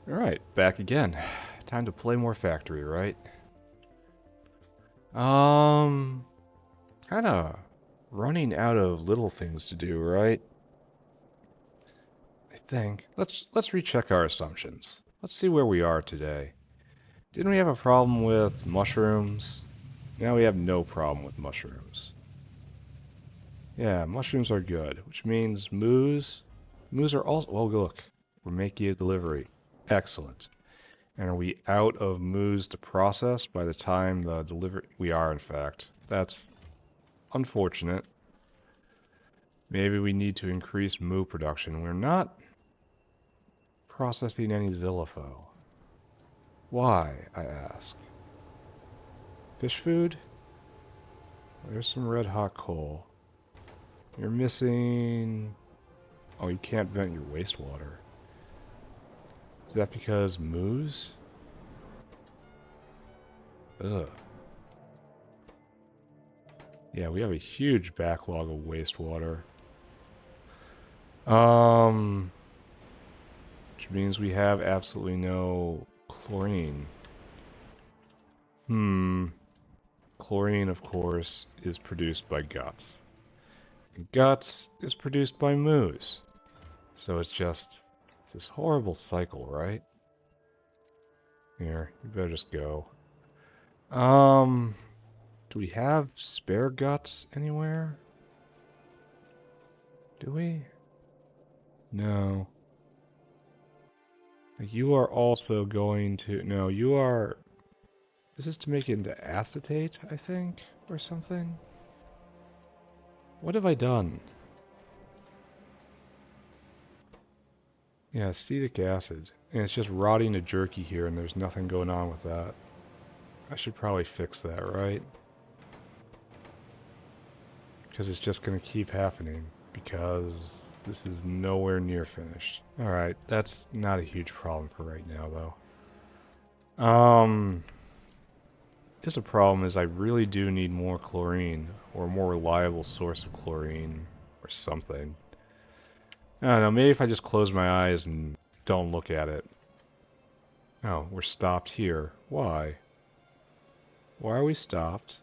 Alright, back again. Time to play more Factory, right? Kinda running out of little things to do, right? I think. Let's recheck our assumptions. Let's see where we are today. Didn't we have a problem with mushrooms? Now we have no problem with mushrooms. Yeah, mushrooms are good, which means moos. Moos are also. Oh, look, we're making a delivery. Excellent. And are we out of moos to process by the time the delivery? We are, in fact. That's unfortunate. Maybe we need to increase moo production. We're not processing any Zillifo. Why, I ask. Fish food? There's some red hot coal. You're missing... Oh, you can't vent your wastewater. Is that because moos? Ugh. Yeah, we have a huge backlog of wastewater. Which means we have absolutely no chlorine. Chlorine, of course, is produced by guts. And guts is produced by moos. So it's just this horrible cycle, right? Here, you better just go. Do we have spare guts anywhere? Do we? No. You are also going to... No, you are... This is to make it into acetate, I think, or something? What have I done? Yeah, acetic acid. And it's just rotting a jerky here, and there's nothing going on with that. I should probably fix that, right? Because it's just going to keep happening, because this is nowhere near finished. Alright, that's not a huge problem for right now, though. Just a problem is I really do need more chlorine, or a more reliable source of chlorine, or something. I don't know, maybe if I just close my eyes and don't look at it. Oh, we're stopped here. Why? Why are we stopped?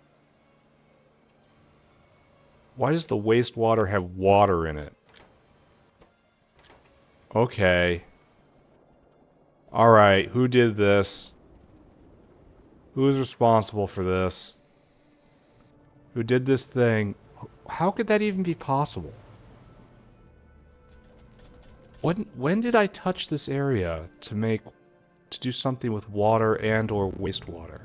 Why does the wastewater have water in it? Okay. Alright, who did this? Who is responsible for this? Who did this thing? How could that even be possible? When did I touch this area to do something with water and or wastewater?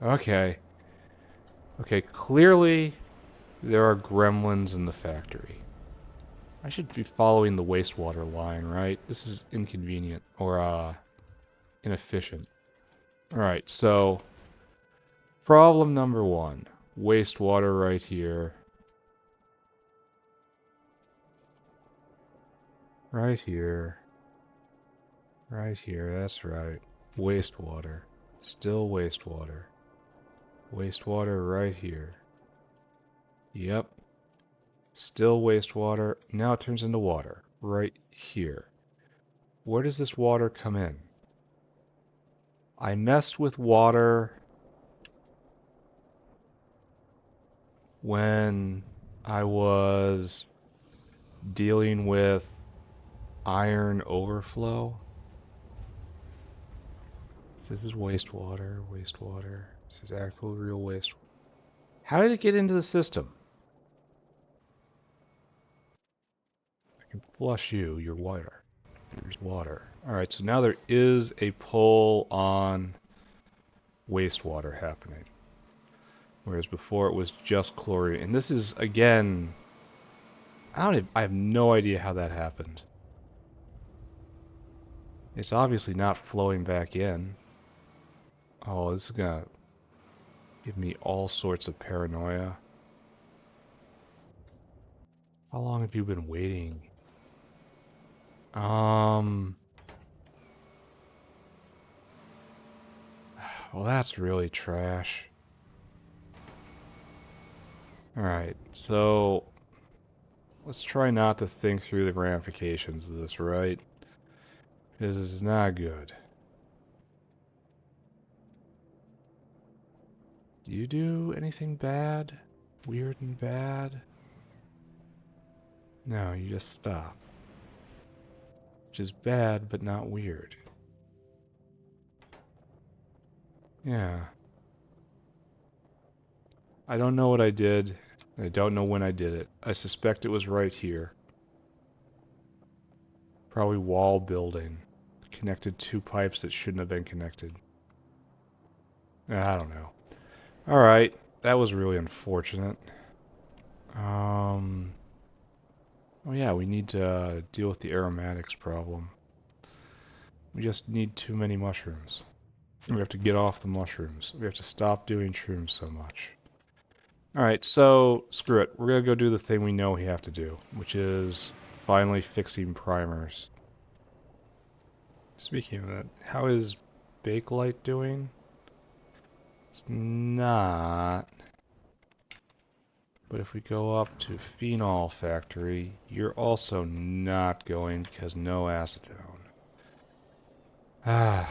Okay. Okay, clearly there are gremlins in the factory. I should be following the wastewater line, right? This is inconvenient, or, inefficient. Alright, so, problem number one. Wastewater right here. Right here. Right here, that's right. Wastewater. Still wastewater. Wastewater right here. Yep. Still wastewater. Now it turns into water. Right here. Where does this water come in? I messed with water when I was dealing with iron overflow. This is wastewater, wastewater. This is actual real waste. How did it get into the system? I can flush you, your water. There's water. Alright, so now there is a pull on wastewater happening. Whereas before it was just chlorine. And this is, again, I have no idea how that happened. It's obviously not flowing back in. Oh, this is gonna give me all sorts of paranoia. How long have you been waiting? Well, that's really trash. Alright, so Let's try not to think through the ramifications of this, right? Because it's not good. Do you do anything bad? Weird and bad? No, you just stop. Which is bad, but not weird. Yeah. I don't know what I did. I don't know when I did it. I suspect it was right here. Probably wall building. Connected two pipes that shouldn't have been connected. I don't know. Alright, that was really unfortunate. Oh yeah, we need to deal with the aromatics problem. We just need too many mushrooms. We have to get off the mushrooms. We have to stop doing shrooms so much. Alright, so screw it. We're gonna go do the thing we know we have to do, which is finally fixing primers. Speaking of that, how is Bakelite doing? It's not. But if we go up to Phenol Factory, you're also not going because no acetone. Ah.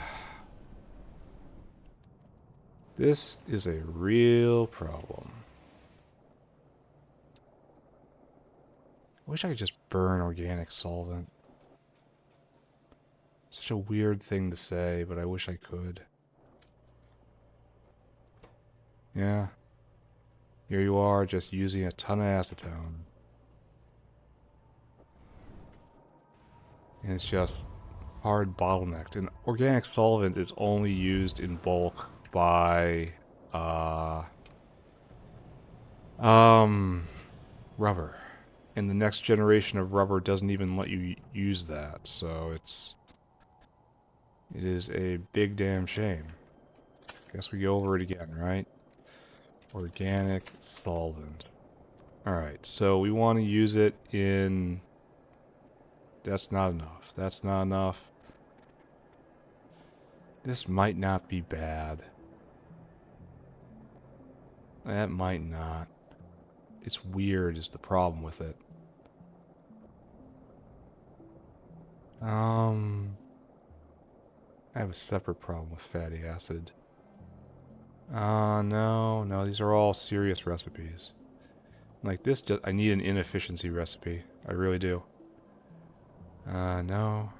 This is a real problem. I wish I could just burn organic solvent. Such a weird thing to say, but I wish I could. Yeah. Here you are, just using a ton of acetone. And it's just hard bottlenecked. And organic solvent is only used in bulk by, rubber. And the next generation of rubber doesn't even let you use that, so it is a big damn shame. Guess we go over it again, right? Organic solvent. Alright, so we want to use it in... That's not enough. That's not enough. This might not be bad. That might not. It's weird is the problem with it. I have a separate problem with fatty acid. No, these are all serious recipes. Like this, I need an inefficiency recipe. I really do. No.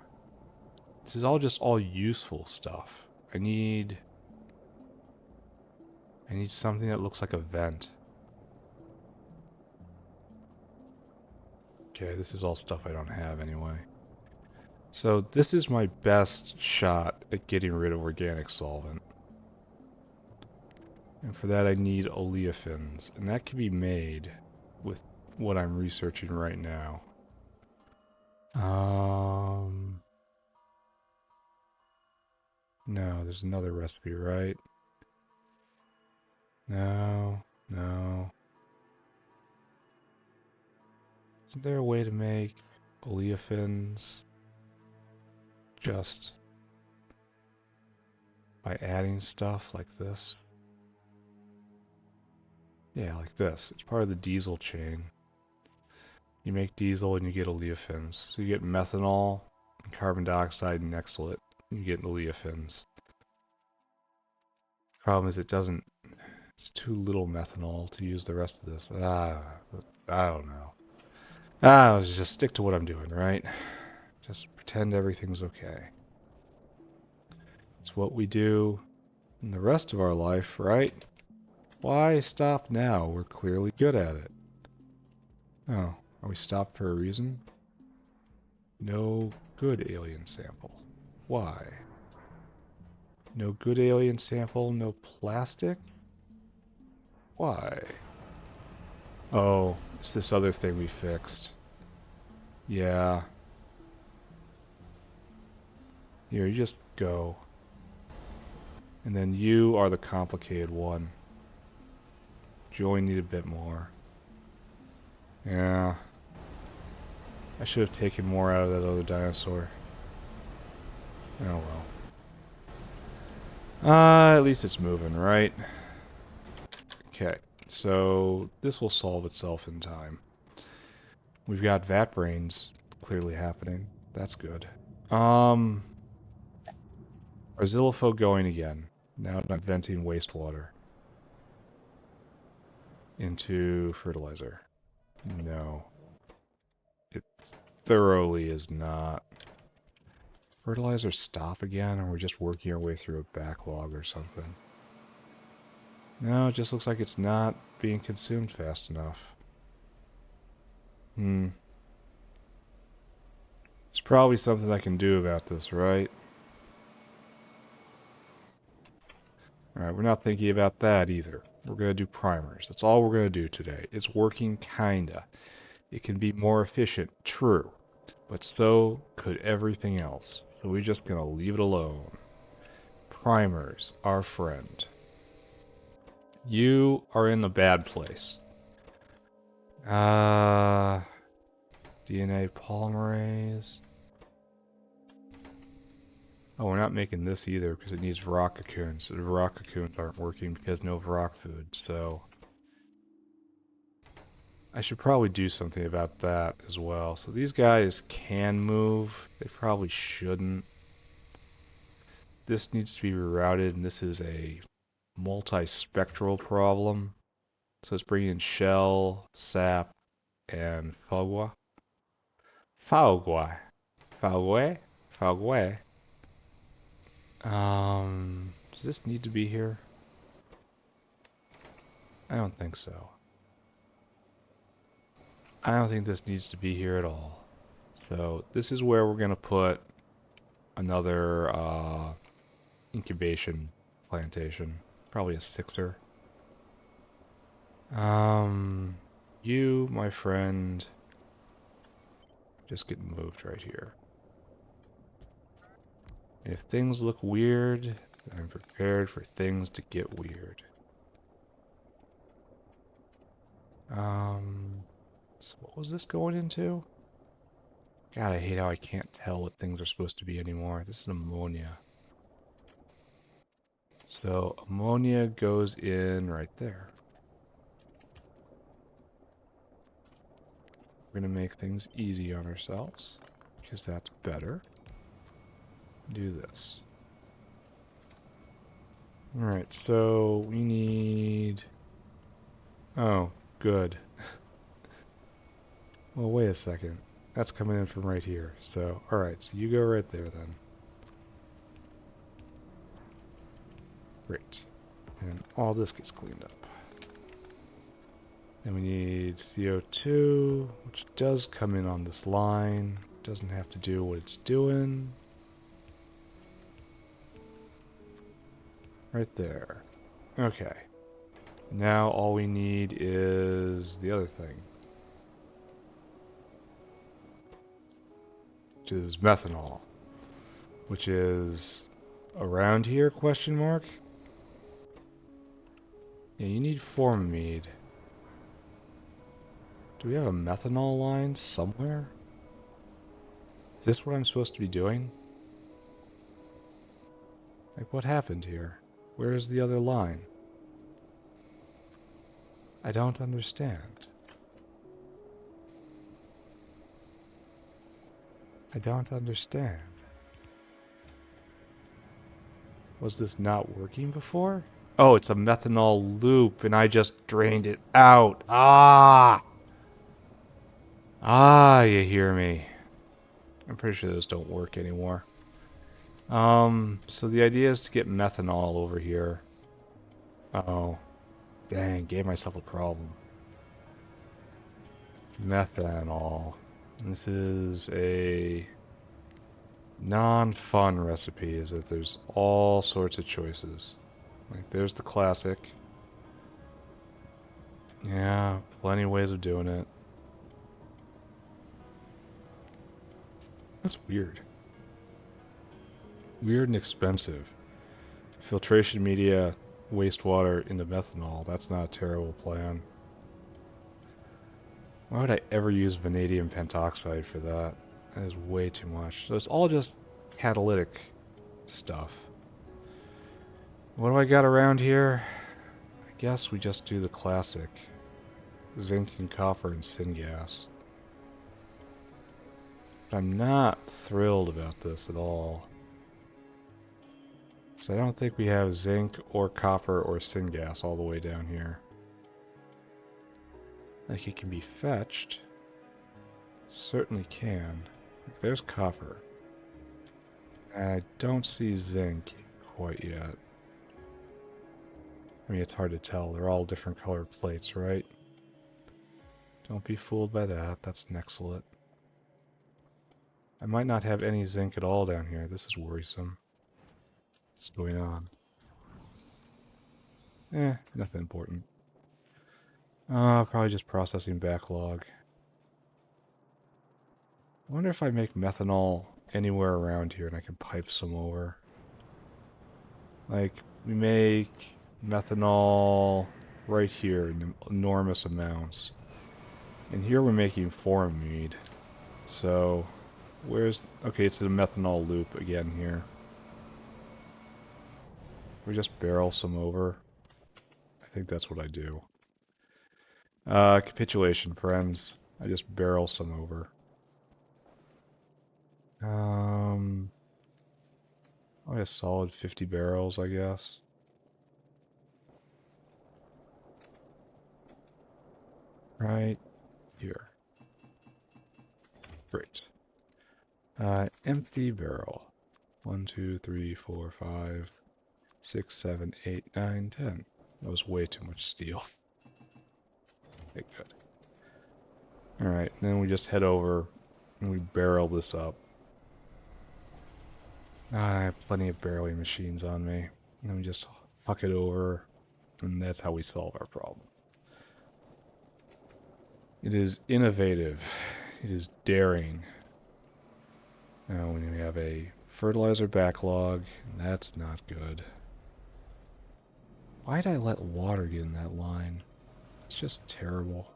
This is all just all useful stuff. I need something that looks like a vent. Okay, this is all stuff I don't have anyway. So this is my best shot at getting rid of organic solvent. And for that I need oleifins, and that can be made with what I'm researching right now. No, there's another recipe, right? No. Isn't there a way to make oleifins just by adding stuff like this? Yeah, like this. It's part of the diesel chain. You make diesel and you get oleifins. So you get methanol and carbon dioxide and exolate. You get oleifins. Problem is it's too little methanol to use the rest of this. I don't know. Let's just stick to what I'm doing, right? Just pretend everything's okay. It's what we do in the rest of our life, right? Why stop now? We're clearly good at it. Oh, are we stopped for a reason? No good alien sample. Why? No good alien sample, no plastic? Why? Oh, it's this other thing we fixed. Yeah. Here, you just go. And then you are the complicated one. Joey need a bit more. Yeah. I should have taken more out of that other dinosaur. Oh well. At least it's moving, right? Okay, so this will solve itself in time. We've got vat brains clearly happening. That's good. Arsilopho going again. Now I'm venting wastewater into fertilizer. No. It thoroughly is not. Fertilizer stop again, or we're just working our way through a backlog or something? No, it just looks like it's not being consumed fast enough. There's probably something I can do about this, right? Alright, we're not thinking about that either. We're going to do primers. That's all we're going to do today. It's working kinda. It can be more efficient, true. But so could everything else. So we're just going to leave it alone. Primers, our friend. You are in a bad place. DNA polymerase. Oh, we're not making this either because it needs rock cocoons. The rock cocoons aren't working because no rock food, so I should probably do something about that as well. So these guys can move. They probably shouldn't. This needs to be rerouted, and this is a multi-spectral problem. So let's bring in shell, sap, and fogwa. Fogwa. Fogwe? Fogwe. Does this need to be here? I don't think so. I don't think this needs to be here at all. So this is where we're going to put another incubation plantation. Probably a sixer. You, my friend, just get moved right here. If things look weird, I'm prepared for things to get weird. So what was this going into? God, I hate how I can't tell what things are supposed to be anymore. This is ammonia. So ammonia goes in right there. We're going to make things easy on ourselves, because that's better. Do this. Alright, so we need... Oh, good. Well, wait a second. That's coming in from right here. So, alright, so you go right there then. Great. And all this gets cleaned up. Then we need CO2, which does come in on this line. Doesn't have to do what it's doing. Right there. Okay. Now all we need is the other thing. Which is methanol. Which is around here, question mark? Yeah, you need formamide. Do we have a methanol line somewhere? Is this what I'm supposed to be doing? Like, what happened here? Where is the other line? I don't understand. I don't understand. Was this not working before? Oh, it's a methanol loop, and I just drained it out. Ah! Ah, you hear me. I'm pretty sure those don't work anymore. So the idea is to get methanol over here. Oh, dang, gave myself a problem. Methanol. This is a non-fun recipe, is that there's all sorts of choices. Like, there's the classic. Yeah, plenty of ways of doing it. That's weird. Weird and expensive. Filtration media, wastewater into methanol. That's not a terrible plan. Why would I ever use vanadium pentoxide for that? That is way too much. So it's all just catalytic stuff. What do I got around here? I guess we just do the classic. Zinc and copper and syngas. But I'm not thrilled about this at all. So I don't think we have zinc or copper or syngas all the way down here. Like it can be fetched. Certainly can. Like there's copper. I don't see zinc quite yet. I mean, it's hard to tell. They're all different colored plates, right? Don't be fooled by that. That's Nexalit. I might not have any zinc at all down here. This is worrisome. What's going on? Nothing important. Probably just processing backlog. I wonder if I make methanol anywhere around here and I can pipe some over. Like, we make methanol right here in enormous amounts. And here we're making formamide. So, okay, it's a methanol loop again here. We just barrel some over. I think that's what I do. Capitulation, friends. I just barrel some over. A solid 50 barrels, I guess. Right here. Great. Empty barrel. 1, 2, 3, 4, 5, 6, 7, 8, 9, 10. That was way too much steel. Okay, good. Alright, then we just head over and we barrel this up. I have plenty of barreling machines on me. And then we just huck it over, and that's how we solve our problem. It is innovative. It is daring. Now when we have a fertilizer backlog, that's not good. Why'd I let water get in that line? It's just terrible.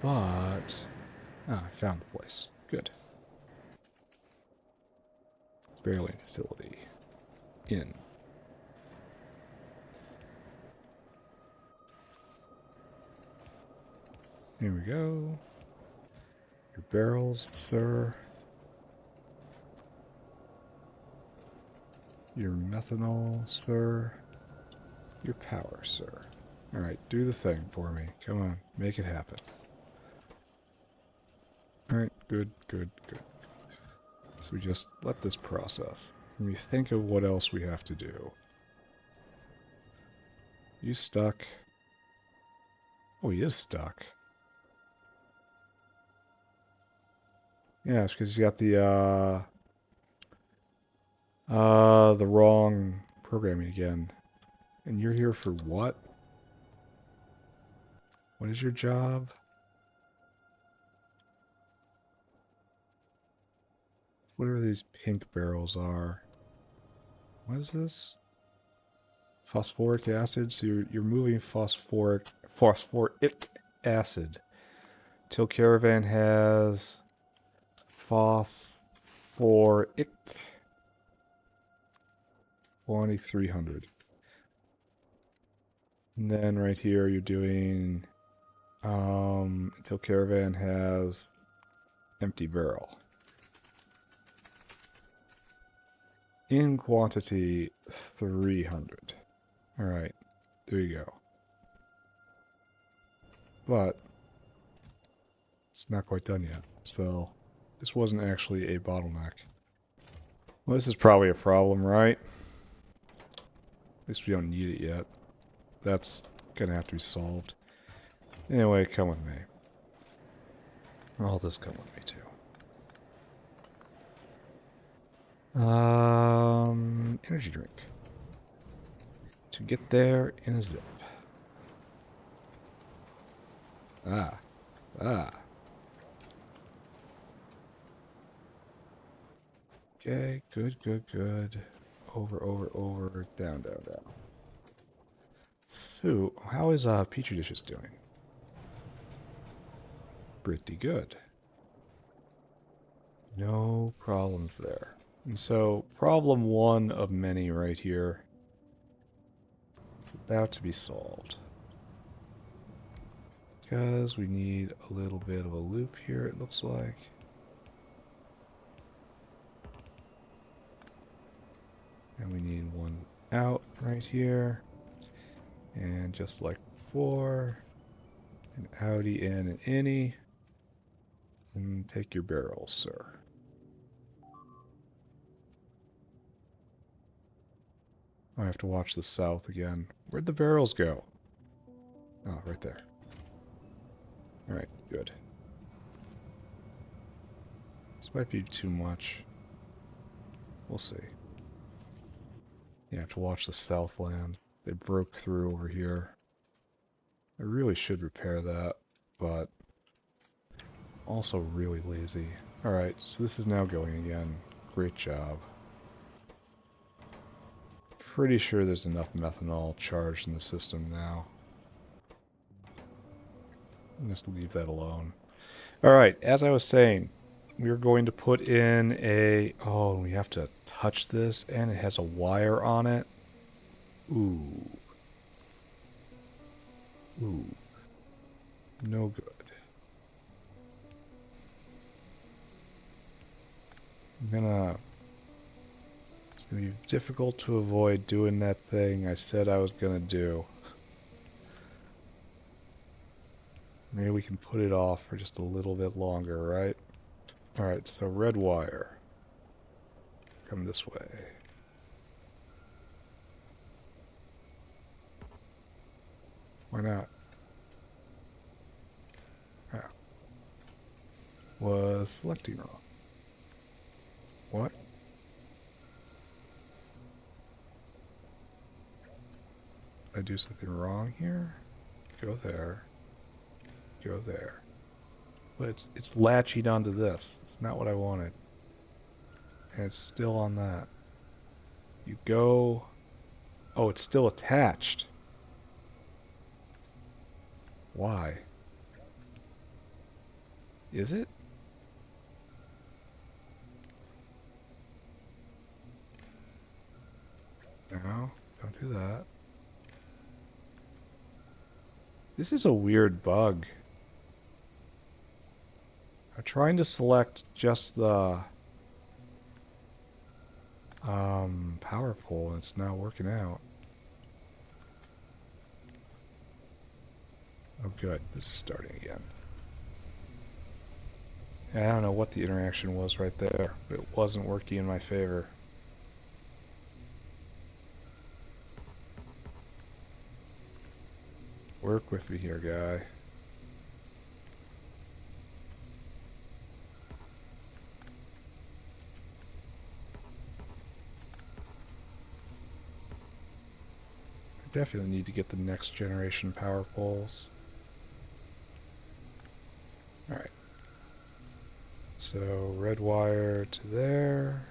But I found the place. Good. Barreling facility. In. Here we go. Your barrels, sir. Your methanol, sir. Your power, sir. Alright, do the thing for me. Come on, make it happen. Alright, good, good, good. So we just let this process. And we think of what else we have to do. You stuck? Oh, he is stuck. Yeah, it's because he's got the wrong programming again. And you're here for what? What is your job? Whatever these pink barrels are. What is this? Phosphoric acid? So you're moving phosphoric acid. Till Caravan has phosphoric 2300. And then right here you're doing until Caravan has empty barrel. In quantity 300. Alright, there you go. But it's not quite done yet, so this wasn't actually a bottleneck. Well, this is probably a problem, right? At least we don't need it yet. That's gonna have to be solved. Anyway, come with me. All this come with me too. Energy drink. To get there in a zip. Ah. Okay, good, good, good. Over, down. So, how is Petri dishes doing? Pretty good. No problems there. And so, problem one of many right here. It's about to be solved. Because we need a little bit of a loop here, it looks like. And we need one out right here. And just like before, an outie and an innie. And take your barrels, sir. I have to watch the south again. Where'd the barrels go? Oh, right there. Alright, good. This might be too much. We'll see. You have to watch the southland. They broke through over here. I really should repair that, but also really lazy. Alright, so this is now going again. Great job. Pretty sure there's enough methanol charged in the system now. Just leave that alone. Alright, as I was saying, we're going to put in a... Oh, we have to touch this, and it has a wire on it. Ooh. Ooh. No good. It's gonna be difficult to avoid doing that thing I said I was gonna do. Maybe we can put it off for just a little bit longer, right? Alright, so red wire. Come this way. Why not? Ah. Was selecting wrong. What? Did I do something wrong here? Go there. Go there. But it's latching onto this. It's not what I wanted. And it's still on that. You go... Oh, it's still attached. Why? Is it? No, don't do that. This is a weird bug. I'm trying to select just the power pole and it's not working out. Oh good, this is starting again. I don't know what the interaction was right there, but it wasn't working in my favor. Work with me here, guy. I definitely need to get the next generation power poles. Alright. So red wire to there,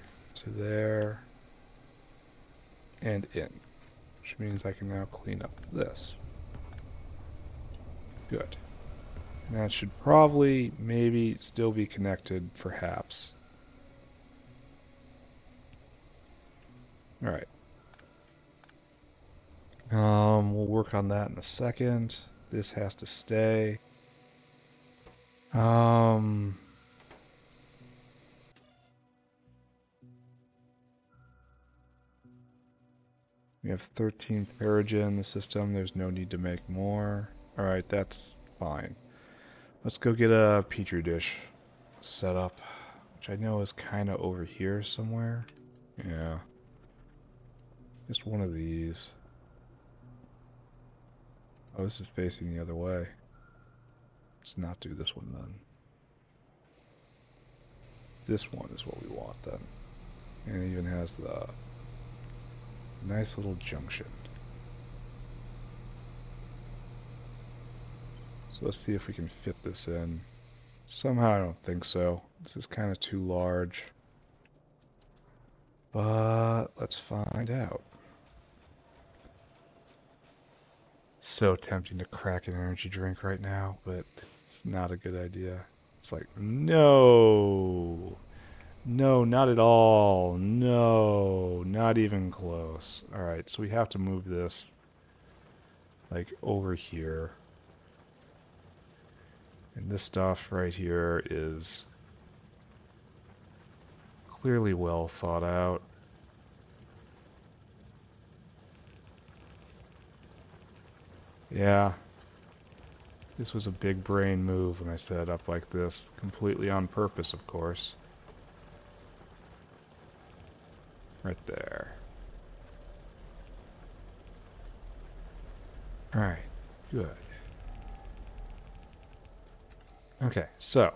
and in. Which means I can now clean up this. Good. And that should probably, maybe, still be connected, perhaps. Alright. We'll work on that in a second. This has to stay. We have 13 paragen in the system. There's no need to make more. Alright, that's fine. Let's go get a Petri dish set up, which I know is kind of over here somewhere. Yeah. Just one of these. Oh, this is facing the other way. Let's not do this one then. This one is what we want then. And it even has the nice little junction. So let's see if we can fit this in. Somehow I don't think so. This is kind of too large. But let's find out. So tempting to crack an energy drink right now, but not a good idea. It's like, no, no, not at all. No, not even close. All right, so we have to move this like over here. And this stuff right here is clearly well thought out. Yeah, this was a big brain move when I set it up like this, completely on purpose, of course. Right there. Alright, good. Okay, so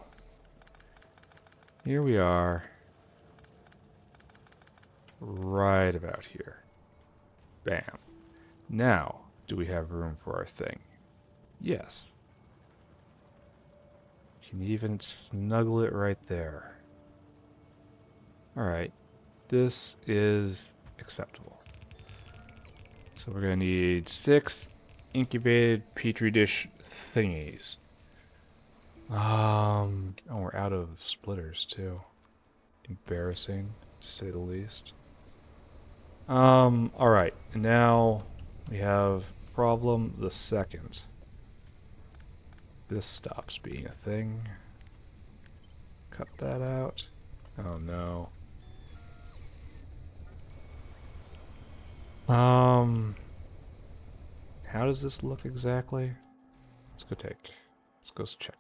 here we are, right about here. Bam. Now, do we have room for our thing? Yes. You can even snuggle it right there. Alright, this is acceptable. So we're going to need 6 incubated Petri dish thingies. Oh, we're out of splitters too. Embarrassing, to say the least. Alright, and now we have problem the second. This stops being a thing. Cut that out. Oh no. How does this look exactly? Let's go check.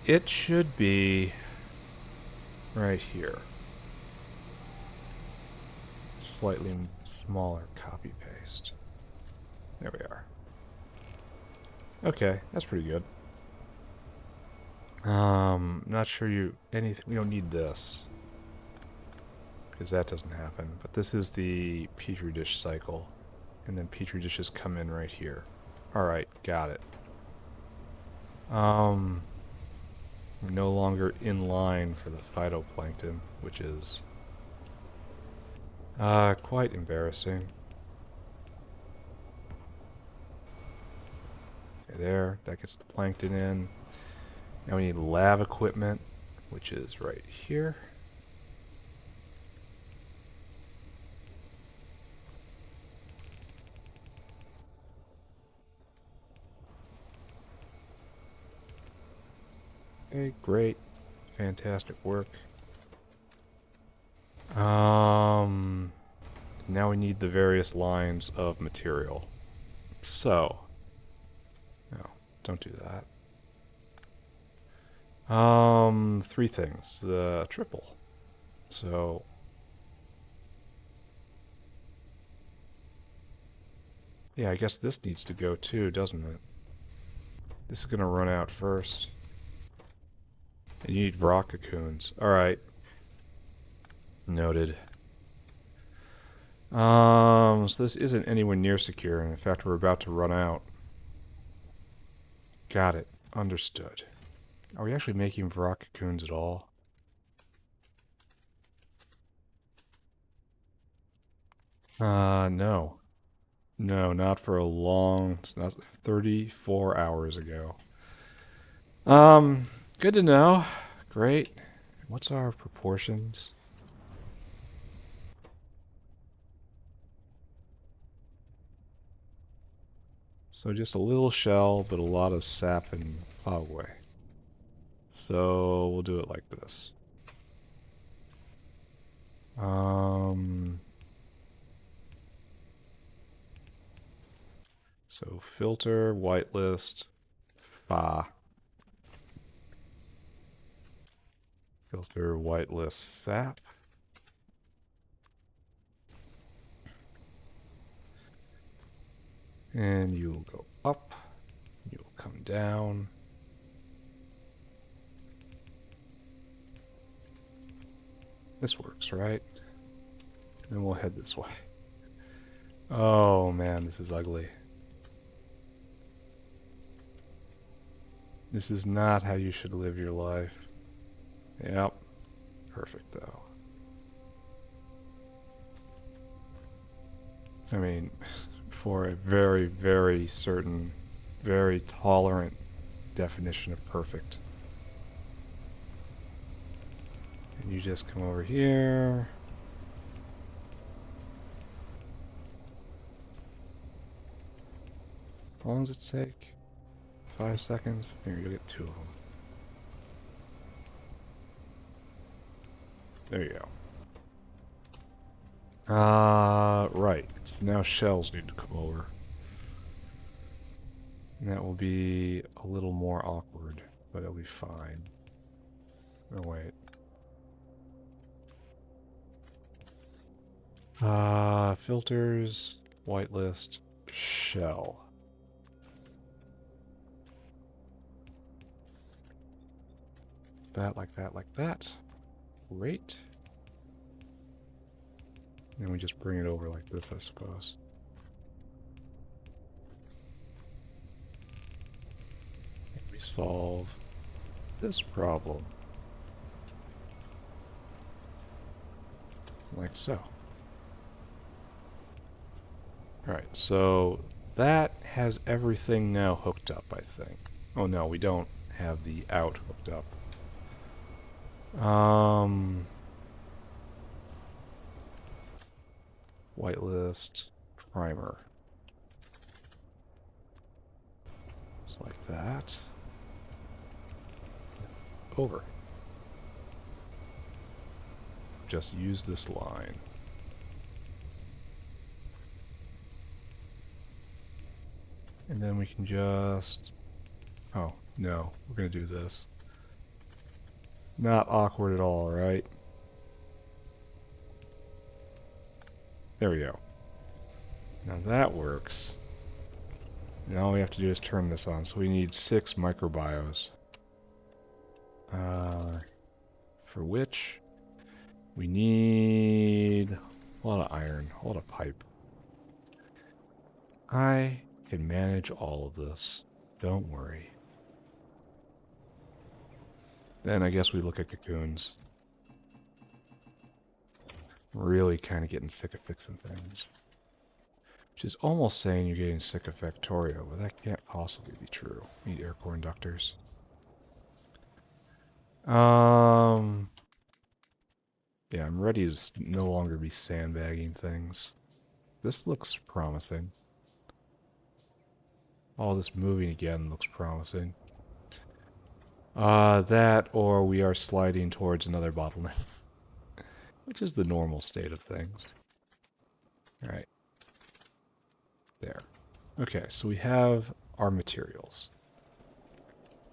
It should be right here. Slightly smaller copy paste. There we are. Okay, that's pretty good. Not sure we don't need this, because that doesn't happen, but this is the Petri dish cycle, and then Petri dishes come in right here. Alright, got it. We're no longer in line for the phytoplankton, which is quite embarrassing. Okay, there, that gets the plankton in. Now we need lab equipment, which is right here. Okay, great. Fantastic work. Now we need the various lines of material. So, no, don't do that. 3 things. The triple. So, yeah, I guess this needs to go too, doesn't it? This is gonna run out first. And you need rock cocoons. Alright. Noted. So this isn't anywhere near secure, and in fact we're about to run out. Got it. Understood. Are we actually making rock cocoons at all? No. No, not for a long, it's not 34 hours ago. Good to know. Great. What's our proportions? So just a little shell, but a lot of sap and fogway. So we'll do it like this. So filter, whitelist, fa. Filter, whitelist, sap. And you will go up, you will come down. This works, right? And then we'll head this way. Oh man, this is ugly. This is not how you should live your life. Yep. Perfect though. I mean, for a very, very certain, very tolerant definition of perfect. And you just come over here. How long does it take? 5 seconds? Here, you'll get 2 of them. There you go. Right. So now shells need to come over. And that will be a little more awkward, but it'll be fine. Oh, wait. Filters, whitelist, shell. That, like that, like that. Great. And we just bring it over like this, I suppose. And we solve this problem. Like so. Alright, so that has everything now hooked up, I think. Oh no, we don't have the out hooked up. Whitelist, primer. Just like that. Over. Just use this line. And then we can just... Oh, no, we're going to do this. Not awkward at all, right? There we go. Now that works. Now all we have to do is turn this on. So we need 6 microbios. For which we need a lot of iron, a lot of pipe. I can manage all of this. Don't worry. Then I guess we look at cocoons. Really kind of getting sick of fixing things. Which is almost saying you're getting sick of Factorio, but that can't possibly be true. Need air core inductors. Yeah, I'm ready to no longer be sandbagging things. This looks promising. All this moving again looks promising. That or we are sliding towards another bottleneck. Which is the normal state of things. Alright. There. Okay, so we have our materials.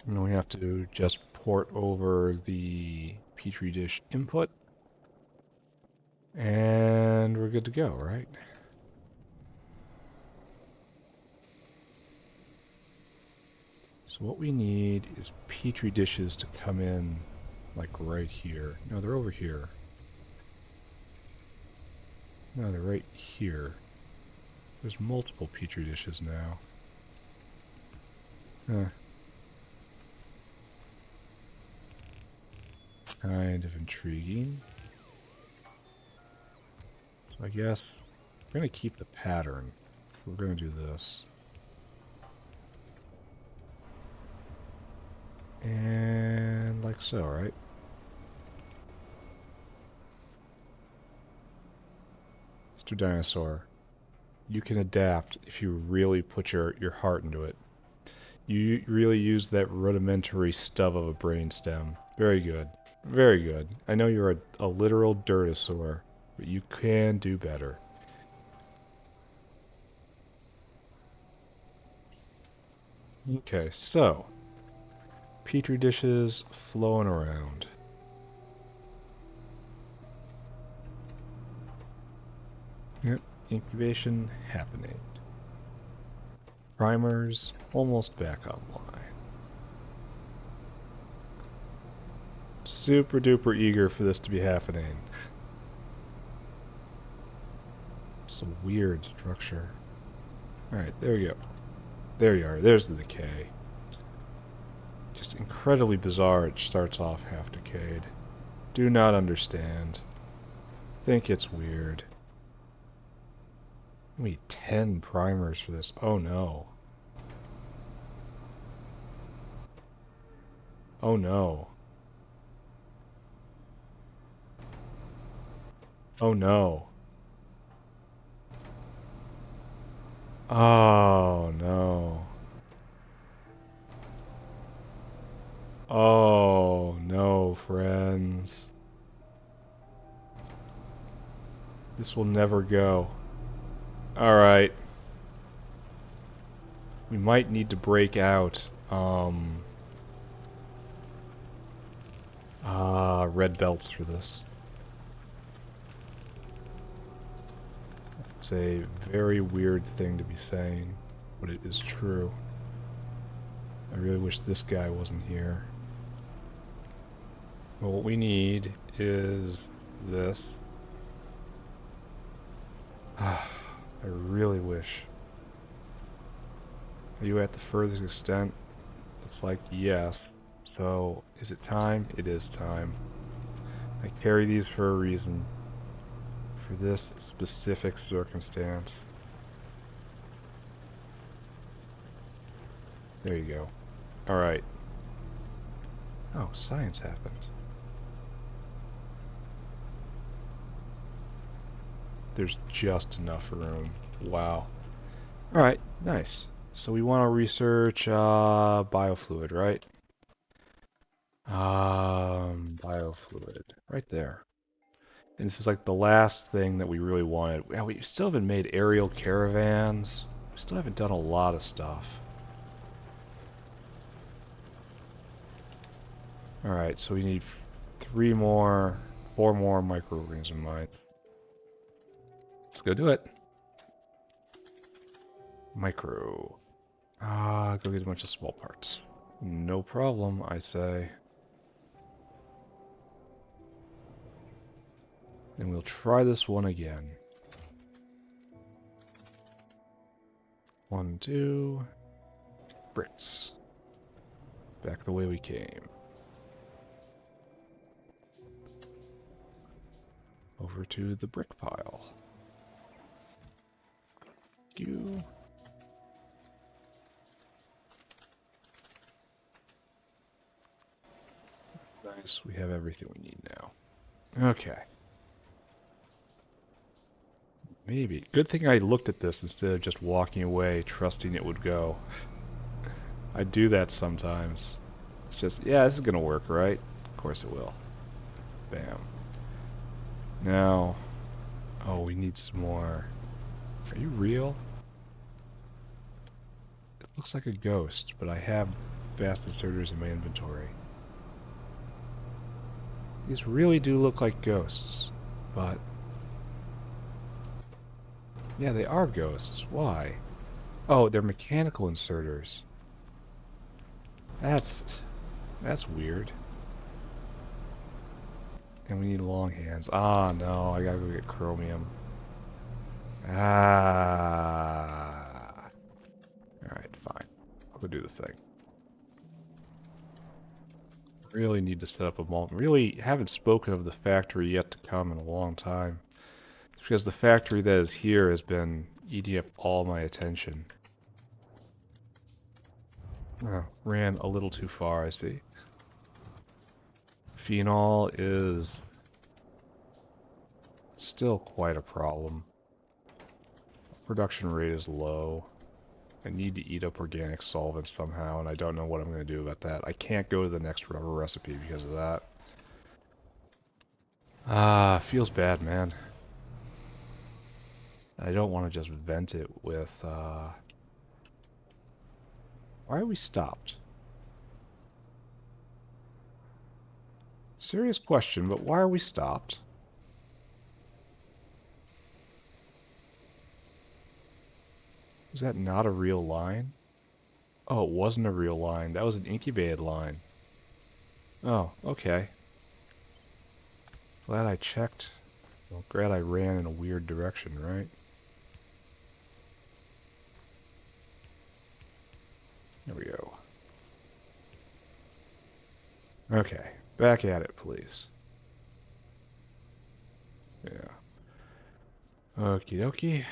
And we have to just port over the Petri dish input. And we're good to go, right? So what we need is Petri dishes to come in like right here. No, they're over here. No, they're right here. There's multiple Petri dishes now. Kind of intriguing. So I guess we're going to keep the pattern. We're going to do this. And like so, right? Mr. Dinosaur, you can adapt if you really put your heart into it. You really use that rudimentary stub of a brainstem. Very good. Very good. I know you're a literal dirtosaur, but you can do better. Okay, so Petri dishes flowing around. Yep, incubation happening. Primers almost back online. Super duper eager for this to be happening. It's a weird structure. Alright, there we go. There you are, there's the decay. Just incredibly bizarre, it starts off half decayed. Do not understand. Think it's weird. We need 10 primers for this. Oh no. Oh no. Oh no. Oh no. This will never go. Alright. We might need to break out, red belts for this. It's a very weird thing to be saying, but it is true. I really wish this guy wasn't here. Well, what we need is this. I really wish. Are you at the furthest extent? It's like, yes. So, is it time? It is time. I carry these for a reason. For this specific circumstance. There you go. Alright. Oh, science happened. There's just enough room. Wow. Alright, nice. So we want to research biofluid, right? Biofluid. Right there. And this is like the last thing that we really wanted. Yeah, we still haven't made aerial caravans. We still haven't done a lot of stuff. Alright, so we need 4 more microorganism mines. Let's go do it. Micro. Go get a bunch of small parts. No problem, I say. And we'll try this one again. 1, 2. Bricks. Back the way we came. Over to the brick pile. You. Nice, we have everything we need now. Okay. Maybe. Good thing I looked at this instead of just walking away, trusting it would go. I do that sometimes. It's just, yeah, this is gonna work, right? Of course it will. Bam. Now, oh, we need some more. Are you real? It looks like a ghost, but I have fast inserters in my inventory. These really do look like ghosts, but... yeah, they are ghosts. Why? Oh, they're mechanical inserters. That's weird. And we need long hands. Ah, no, I gotta go get chromium. Ah. Alright, fine. I'll go do the thing. Really need to set up a molten. Really haven't spoken of the factory yet to come in a long time. It's because the factory that is here has been eating up all my attention. Oh, ran a little too far, I see. Phenol is still quite a problem. Production rate is low. I need to eat up organic solvents somehow, and I don't know what I'm going to do about that. I can't go to the next rubber recipe because of that. Feels bad, man. I don't want to just vent it with, why are we stopped? Serious question, but why are we stopped? Was that not a real line? Oh, it wasn't a real line. That was an incubated line. Oh, okay. Glad I checked. Well, glad I ran in a weird direction, right? There we go. Okay, back at it, please. Yeah. Okie dokie.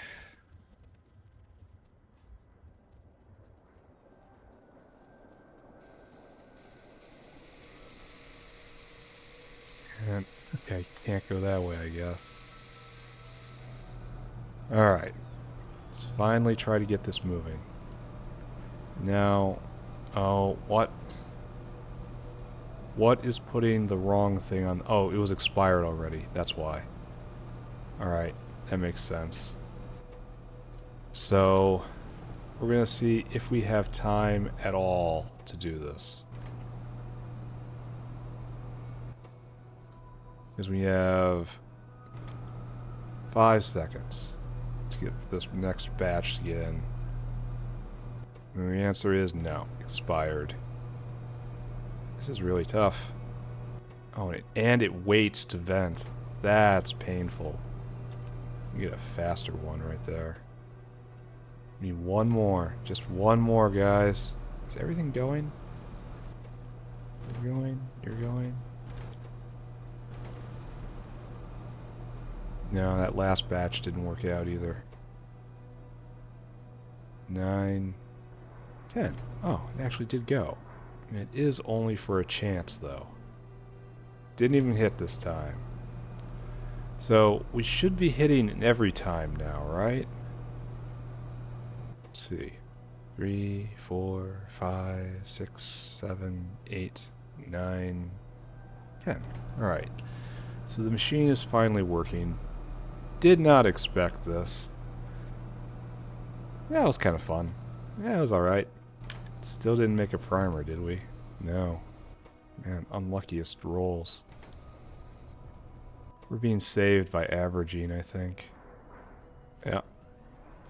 And, okay, can't go that way, I guess. Alright. Let's finally try to get this moving. Now, oh, what? What is putting the wrong thing on? Oh, it was expired already. That's why. Alright. That makes sense. So we're going to see if we have time at all to do this. Because we have 5 seconds to get this next batch to get in. And the answer is no, expired. This is really tough. Oh, and it waits to vent. That's painful. You get a faster one right there. We need one more. Just one more, guys. Is everything going? You're going. You're going. No, that last batch didn't work out either. 9, 10. Oh, it actually did go. It is only for a chance, though. Didn't even hit this time. So, we should be hitting every time now, right? Let's see. 3, 4, 5, 6, 7, 8, 9, 10. Alright. So the machine is finally working. Did not expect this. Yeah, it was kind of fun. Yeah, it was alright. Still didn't make a primer, did we? No. Man, unluckiest rolls. We're being saved by averaging, I think. Yeah.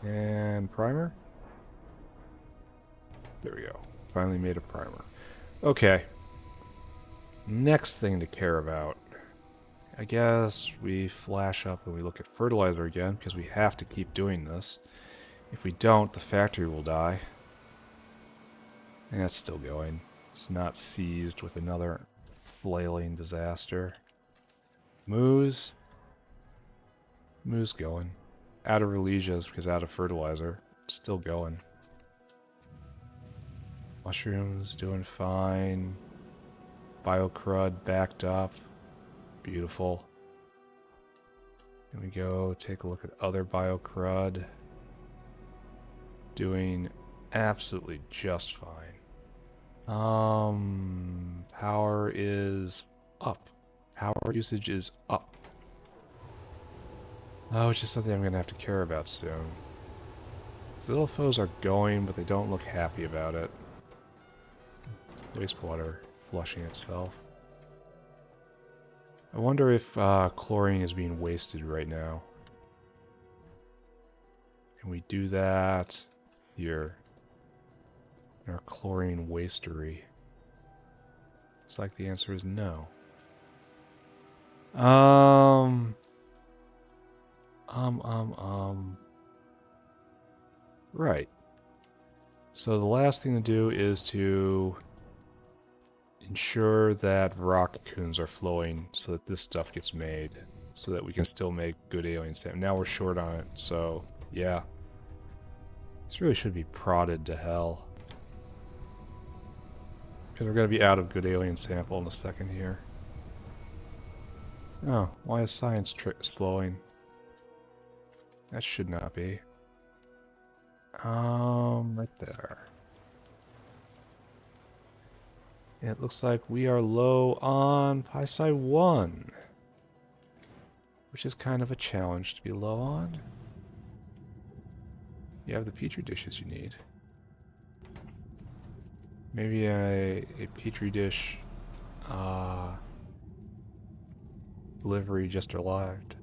And primer? There we go. Finally made a primer. Okay. Next thing to care about. I guess we flash up and we look at fertilizer again, because we have to keep doing this. If we don't, the factory will die. And it's still going. It's not seized with another flailing disaster. Moose. Moose going. Out of Relesias because out of fertilizer. Still going. Mushrooms doing fine. Biocrud backed up. Beautiful. Then we go take a look at other biocrud. Doing absolutely just fine. Power is up. Power usage is up. Oh, it's just something I'm going to have to care about soon. Xylophoes are going, but they don't look happy about it. Wastewater flushing itself. I wonder if chlorine is being wasted right now. Can we do that here in our chlorine wastery? Looks like the answer is no. Right. So the last thing to do is to ensure that rock cocoons are flowing so that this stuff gets made, so that we can still make good alien stamp. Now we're short on it, so yeah. This really should be prodded to hell. Because we're going to be out of good alien sample in a second here. Oh, why is science slowing? That should not be. Right there. It looks like we are low on Pi 1. Which is kind of a challenge to be low on. You have the Petri dishes you need. Maybe a Petri dish delivery just arrived.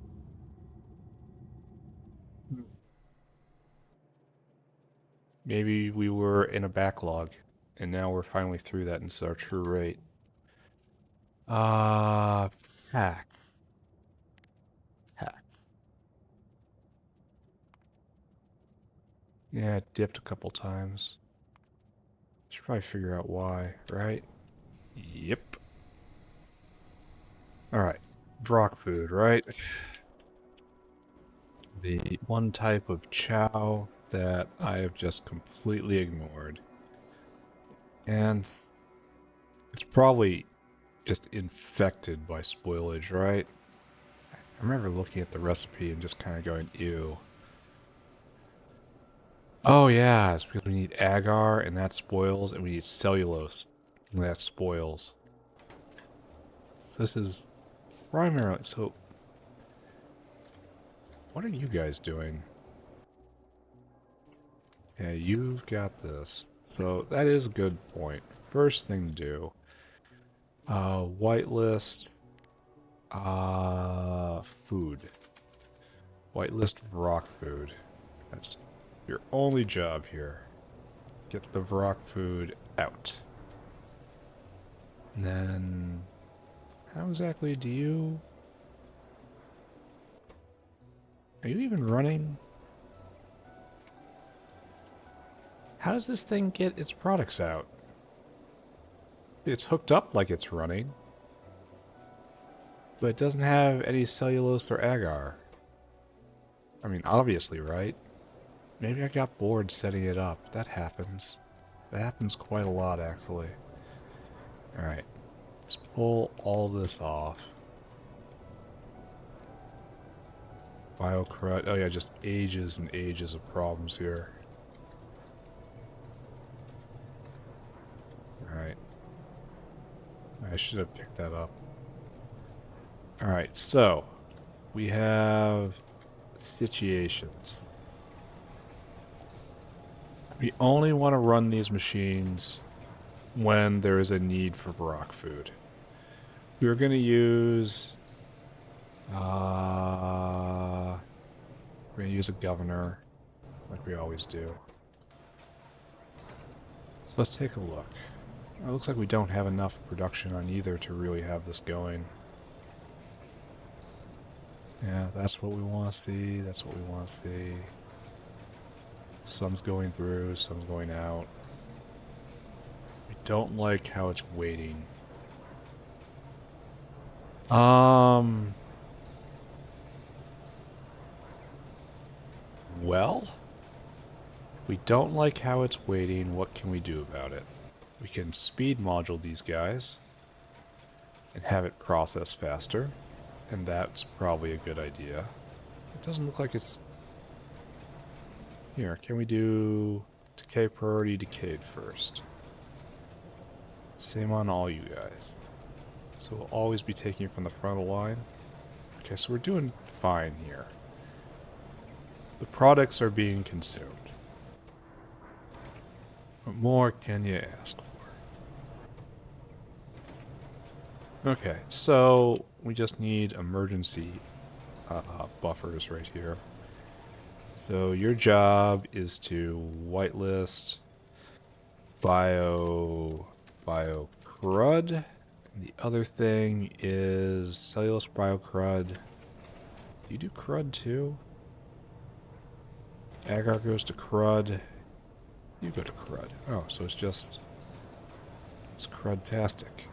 Maybe we were in a backlog, and now we're finally through that and it's our true rate. Hack. Yeah, it dipped a couple times. Should probably figure out why, right? Yep. Alright. Brock food, right? The one type of chow that I have just completely ignored. And it's probably just infected by spoilage, right? I remember looking at the recipe and just kind of going, ew. Oh yeah, it's because we need agar and that spoils, and we need cellulose and that spoils. This is primarily, so What are you guys doing? Yeah, you've got this. So that is a good point. First thing to do, whitelist, food. Whitelist rock food. That's your only job here. Get the rock food out. And then, how exactly do you... Are you even running? How does this thing get its products out? It's hooked up like it's running, but it doesn't have any cellulose or agar. I mean, obviously, right? Maybe I got bored setting it up. That happens. That happens quite a lot, actually. Alright, let's pull all this off. Biocrud. Oh yeah, just ages and ages of problems here. Alright. I should have picked that up. Alright, so we have situations. We only want to run these machines when there is a need for rock food. We're going to use we're going to use a governor like we always do. So let's take a look. It looks like we don't have enough production on either to really have this going. Yeah, that's what we want to see. That's what we want to see. Some's going through, some's going out. We don't like how it's waiting. Well, if we don't like how it's waiting, what can we do about it? We can speed module these guys and have it process faster, and that's probably a good idea. It doesn't look like it's... Here, can we do decay priority decayed first? Same on all you guys. So we'll always be taking from the frontal line. Okay, so we're doing fine here. The products are being consumed. What more can you ask for? Okay, so we just need emergency buffers right here. So your job is to whitelist biocrud. The other thing is cellulose biocrud. Do you do crud too? Agar goes to crud. You go to crud. Oh, so it's crudtastic.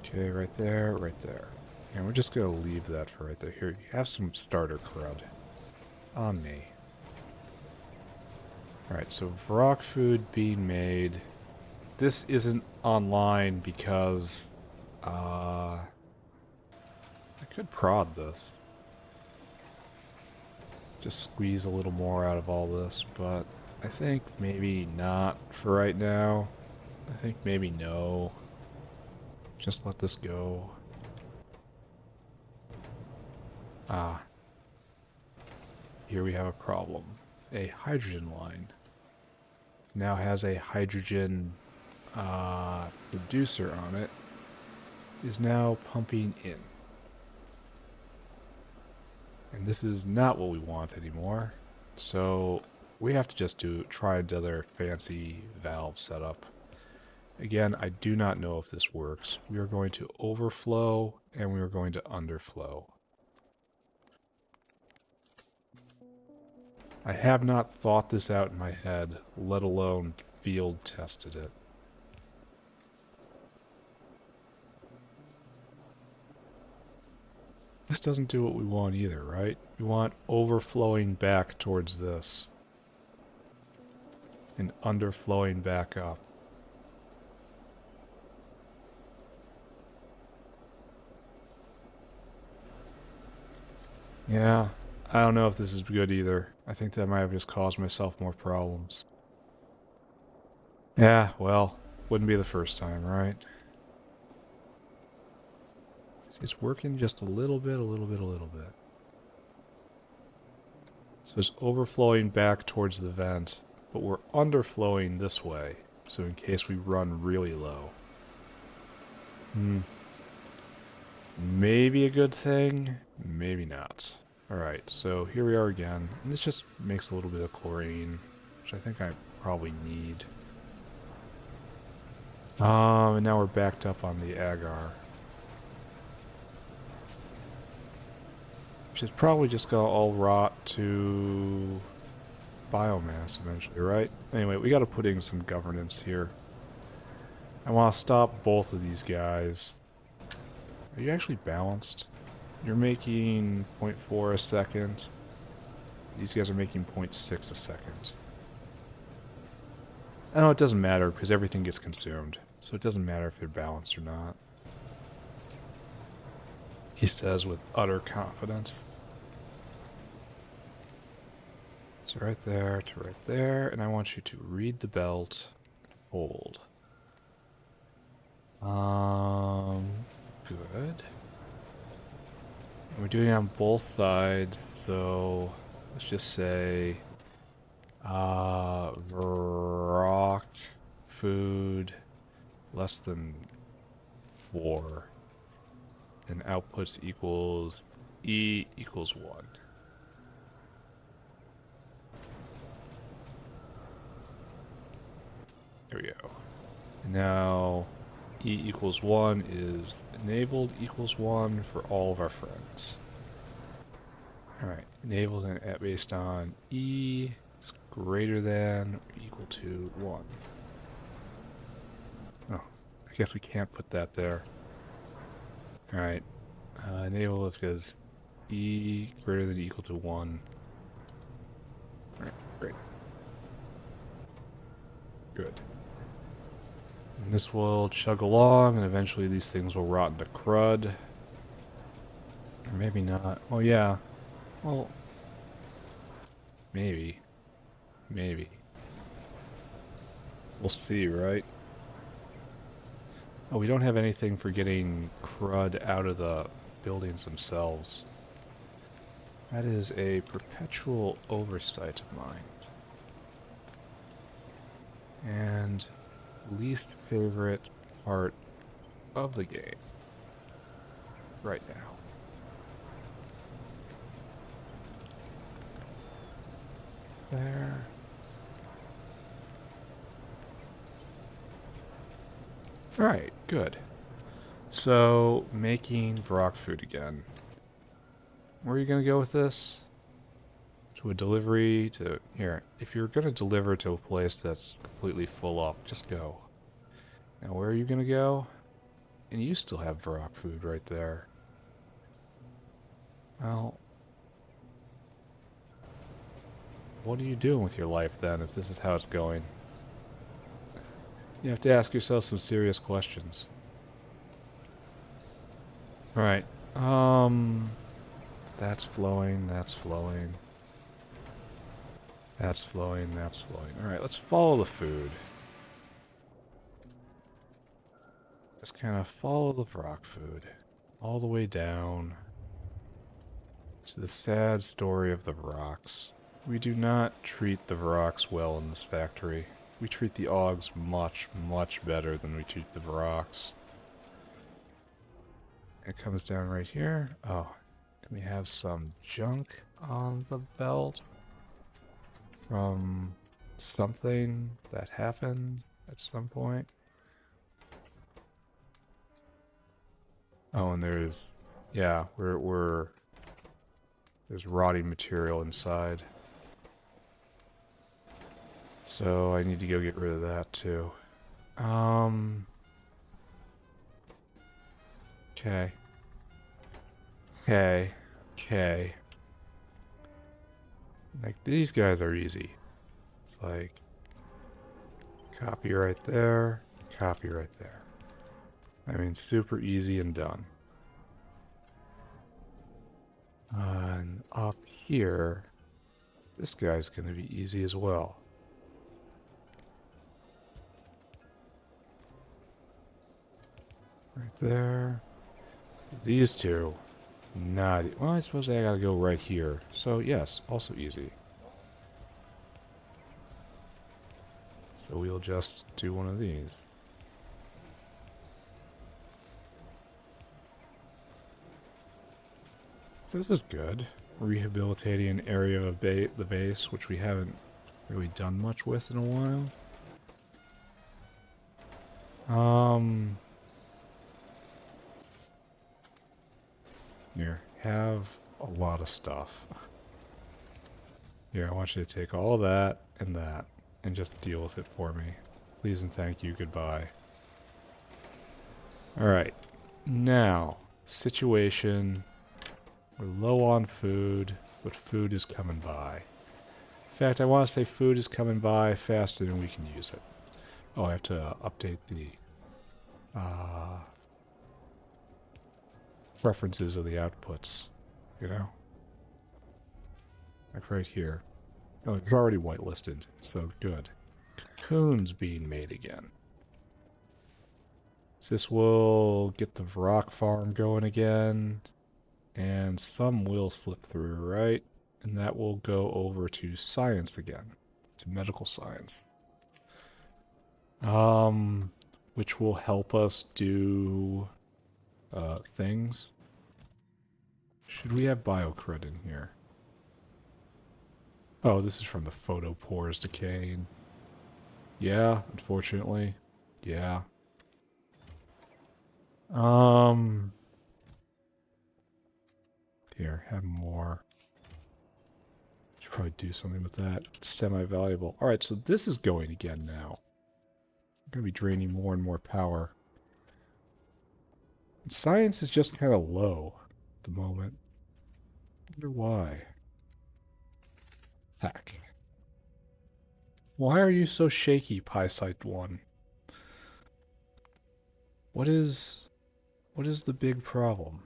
Okay, right there, right there. And we're just gonna leave that for right there. Here, you have some starter crud on me. Alright, so rock food being made. This isn't online because I could prod this. Just squeeze a little more out of all this, but I think maybe not for right now. I think maybe no. Just let this go. Ah. Here we have a problem. A hydrogen line now has a hydrogen producer on it, is now pumping in. And this is not what we want anymore. So we have to just try another fancy valve setup. Again, I do not know if this works. We are going to overflow and we are going to underflow. I have not thought this out in my head, let alone field tested it. This doesn't do what we want either, right? We want overflowing back towards this and underflowing back up. Yeah, I don't know if this is good either. I think that might have just caused myself more problems. Yeah, well, wouldn't be the first time, right? It's working just a little bit, a little bit, a little bit. So it's overflowing back towards the vent, but we're underflowing this way, so in case we run really low. Maybe a good thing, maybe not. Alright, so here we are again, and this just makes a little bit of chlorine, which I think I probably need. And now we're backed up on the agar. Which is probably just gonna all rot to biomass eventually, right? Anyway, we gotta put in some governance here. I want to stop both of these guys. Are you actually balanced? You're making 0.4 a second. These guys are making 0.6 a second. I know it doesn't matter because everything gets consumed. So it doesn't matter if they're balanced or not. He says with utter confidence. So right there to right there, and I want you to read the belt, hold. Good. And we're doing it on both sides, so let's just say rock food less than 4, and outputs equals E equals 1. There we go. And now E equals 1 is enabled equals 1 for all of our friends. Alright, enabled and based on E is greater than or equal to 1. Oh, I guess we can't put that there. Alright, enable it because E greater than or equal to 1. Alright, great. Good. And this will chug along, and eventually these things will rot into crud. Or maybe not. Oh yeah. Well, maybe. Maybe. We'll see, right? Oh, we don't have anything for getting crud out of the buildings themselves. That is a perpetual oversight of mine. And least favorite part of the game right now. There. Alright, good. So, making Vrock food again. Where are you going to go with this? To a delivery to... Here, if you're going to deliver to a place that's completely full up, just go. Now, where are you going to go? And you still have Vrock food right there. Well... What are you doing with your life then, if this is how it's going? You have to ask yourself some serious questions. Alright, that's flowing, that's flowing. That's flowing, that's flowing. Alright, let's follow the food. Just kind of follow the rock food. All the way down to the sad story of the rocks. We do not treat the rocks well in this factory. We treat the Augs much, much better than we treat the rocks. It comes down right here. Oh, can we have some junk on the belt from something that happened at some point? Oh, and there's, yeah, there's rotting material inside. So I need to go get rid of that too. Okay. Okay. Okay. Like, these guys are easy. It's like, copy right there, copy right there. I mean, super easy and done. And up here, this guy's going to be easy as well. Right there. These two, not... Well, I suppose I gotta go right here. So, yes, also easy. So we'll just do one of these. This is good. Rehabilitating an area of the base, which we haven't really done much with in a while. Here, have a lot of stuff. Here, I want you to take all that, and just deal with it for me. Please and thank you, goodbye. Alright, now, situation. We're low on food, but food is coming by. In fact, I want to say food is coming by faster than we can use it. Oh, I have to update the preferences of the outputs, you know? Like right here. Oh, it's already whitelisted, so good. Cocoon's being made again. So this will get the rock farm going again, and some will slip through, right? And that will go over to science again, to medical science. Which will help us do things. Should we have biocred in here? Oh, this is from the photopores decaying. Yeah, unfortunately. Yeah. Here, have more. Should probably do something with that. It's semi-valuable. Alright, so this is going again now. I'm going to be draining more and more power. And science is just kind of low at the moment. I wonder why. Heck. Why are you so shaky, PySite1? What is the big problem?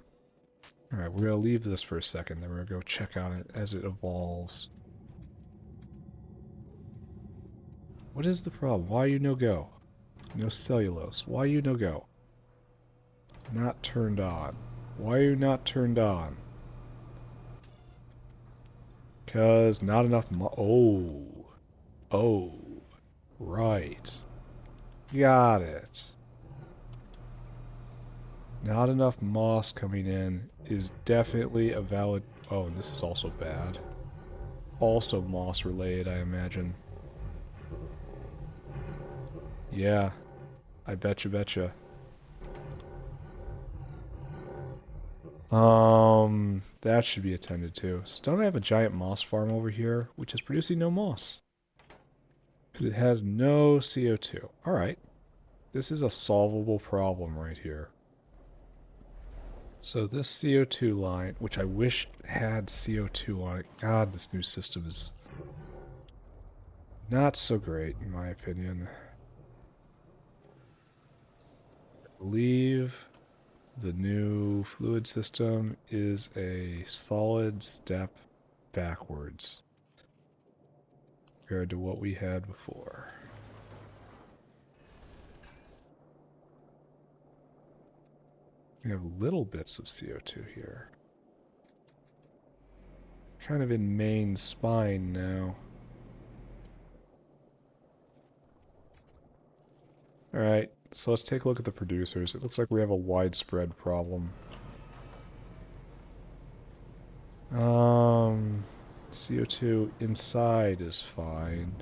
Alright, we're going to leave this for a second, then we're going to go check on it as it evolves. What is the problem? Why you no go? No cellulose. Why you no go? Not turned on. Why are you not turned on? Cause not enough Oh. Right. Got it. Not enough moss coming in is definitely a valid... Oh, and this is also bad. Also moss related, I imagine. Yeah. I betcha. That should be attended to. So don't I have a giant moss farm over here, which is producing no moss? Because it has no CO2. Alright. This is a solvable problem right here. So this CO2 line, which I wish had CO2 on it. God, this new system is not so great, in my opinion. I believe the new fluid system is a solid step backwards compared to what we had before. We have little bits of CO2 here. Kind of in main spine now. Alright, so let's take a look at the producers. It looks like we have a widespread problem. CO2 inside is fine.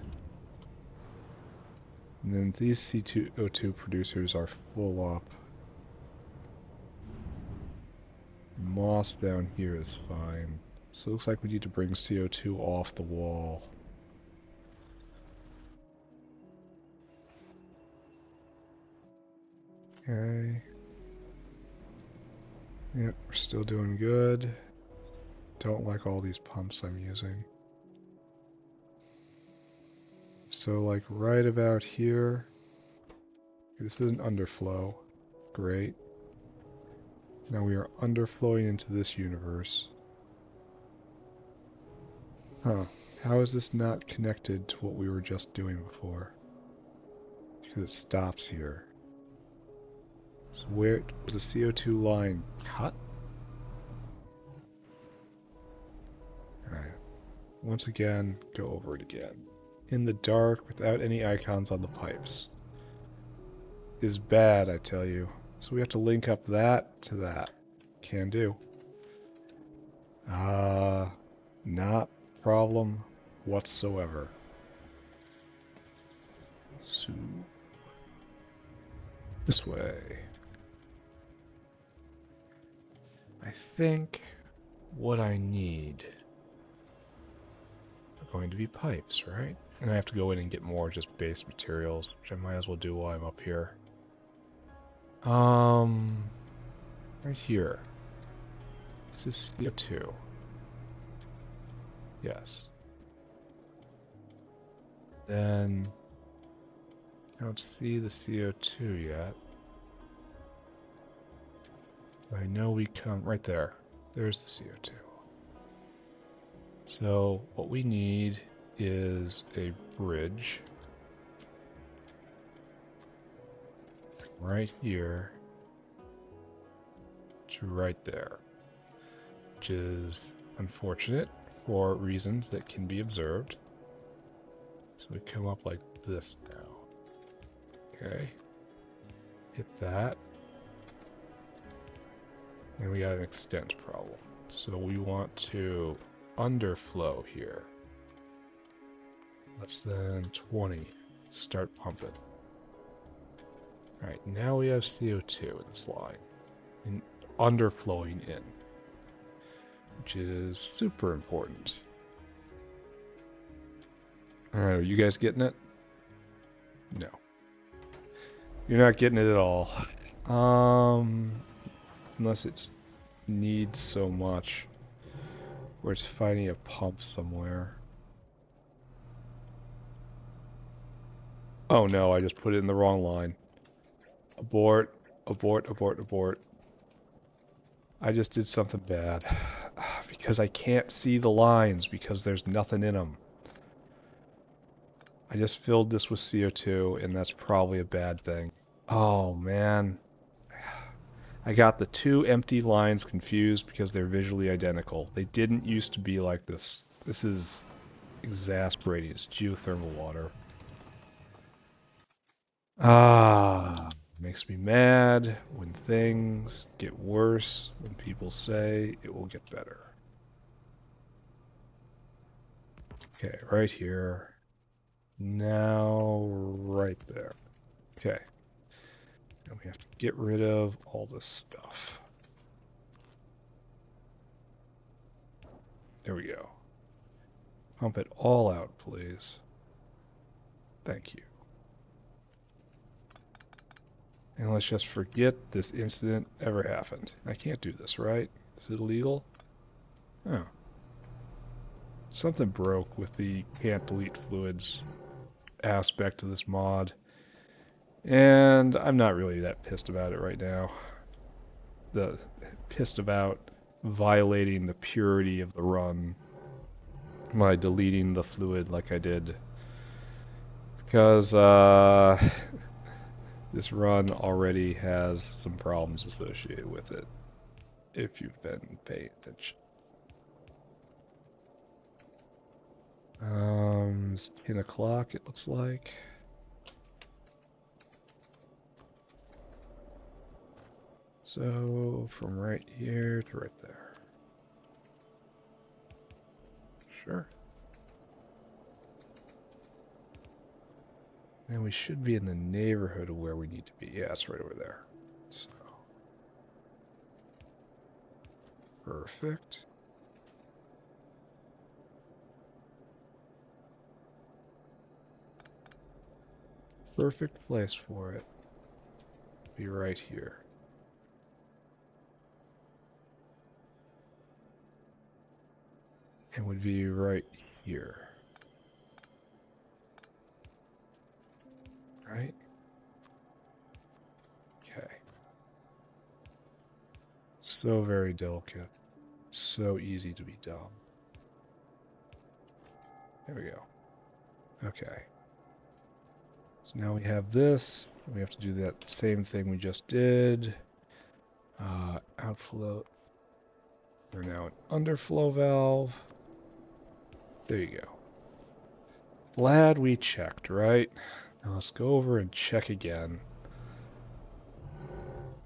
And then these CO2 producers are full up. Moss down here is fine. So it looks like we need to bring CO2 off the wall. Okay. Yep, we're still doing good. Don't like all these pumps I'm using. So like right about here, this is an underflow. Great. Now we are underflowing into this universe. Huh. How is this not connected to what we were just doing before? Because it stops here. So where was the CO2 line cut? Alright. Once again, go over it again. In the dark, without any icons on the pipes. Is bad, I tell you. So we have to link up that to that. Can do. Not problem whatsoever. So, this way. I think what I need are going to be pipes, right? And I have to go in and get more just base materials, which I might as well do while I'm up here. Right here. This is CO2. Yes. Then I don't see the CO2 yet. I know we come right there. There's the CO2. So what we need is a bridge right here to right there, which is unfortunate for reasons that can be observed. So we come up like this now. Okay. Hit that. And we got an extent problem. So we want to underflow here. Less than 20. Start pumping. Alright, now we have CO2 in this line. And underflowing in. Which is super important. Alright, are you guys getting it? No. You're not getting it at all. Unless it needs so much. Or it's finding a pump somewhere. Oh no, I just put it in the wrong line. Abort, abort, abort, abort. I just did something bad. Because I can't see the lines because there's nothing in them. I just filled this with CO2 and that's probably a bad thing. Oh man. I got the two empty lines confused because they're visually identical. They didn't used to be like this. This is exasperating. It's geothermal water. Makes me mad when things get worse, when people say it will get better. Okay, right here. Now, right there. Okay. And we have to get rid of all this stuff. There we go. Pump it all out, please. Thank you. And let's just forget this incident ever happened. I can't do this, right? Is it illegal? Oh. Something broke with the can't delete fluids aspect of this mod. And I'm not really that pissed about it right now. Pissed about violating the purity of the run by deleting the fluid like I did. Because this run already has some problems associated with it, if you've been paying attention. It's 10 o'clock, it looks like. So, from right here to right there. Sure. And we should be in the neighborhood of where we need to be. Yeah, it's right over there. So. Perfect. Perfect place for it. Be right here. And would be right here. Right? Okay. So very delicate. So easy to be done. There we go. Okay. So now we have this. We have to do that same thing we just did. Outflow. We're now an underflow valve. There you go. Glad we checked, right? Now let's go over and check again.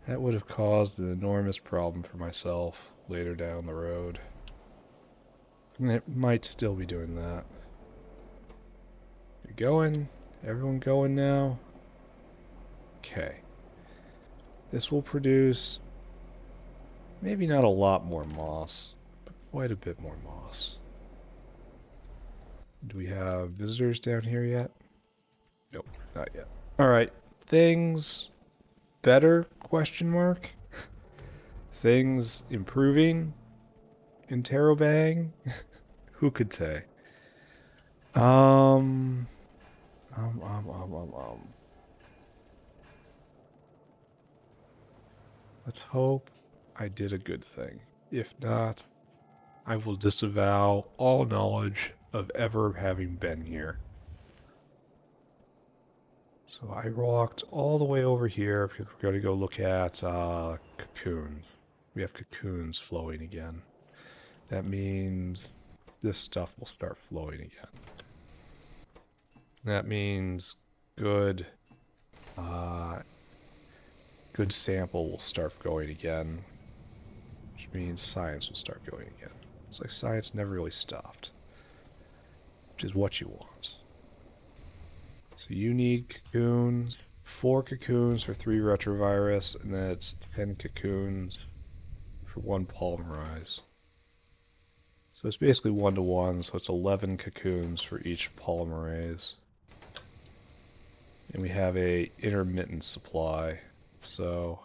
That would have caused an enormous problem for myself later down the road. And it might still be doing that. You going? Everyone going now? Okay. This will produce maybe not a lot more moss, but quite a bit more moss. Do we have visitors down here yet? Nope, not yet. Alright, things better, question mark? Things improving? Interrobang? Who could say? Um. Let's hope I did a good thing. If not, I will disavow all knowledge of ever having been here. So I walked all the way over here because we're going to go look at cocoons. We have cocoons flowing again. That means this stuff will start flowing again. That means good good sample will start going again, which means science will start going again. It's like science never really stopped, which is what you want. So you need cocoons, 4 cocoons for 3 retrovirus, and then it's 10 cocoons for 1 polymerase. So it's basically 1-to-1, so it's 11 cocoons for each polymerase. And we have a intermittent supply, so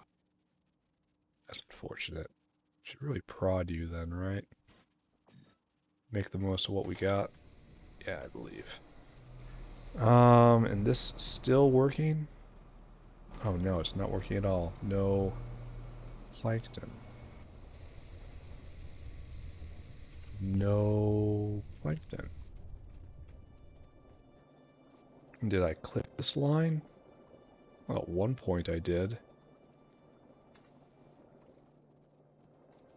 that's unfortunate. Should really prod you then, right? Make the most of what we got. Yeah, I believe. And this still working? Oh no, it's not working at all. No plankton. No plankton. Did I click this line? Well, at one point I did.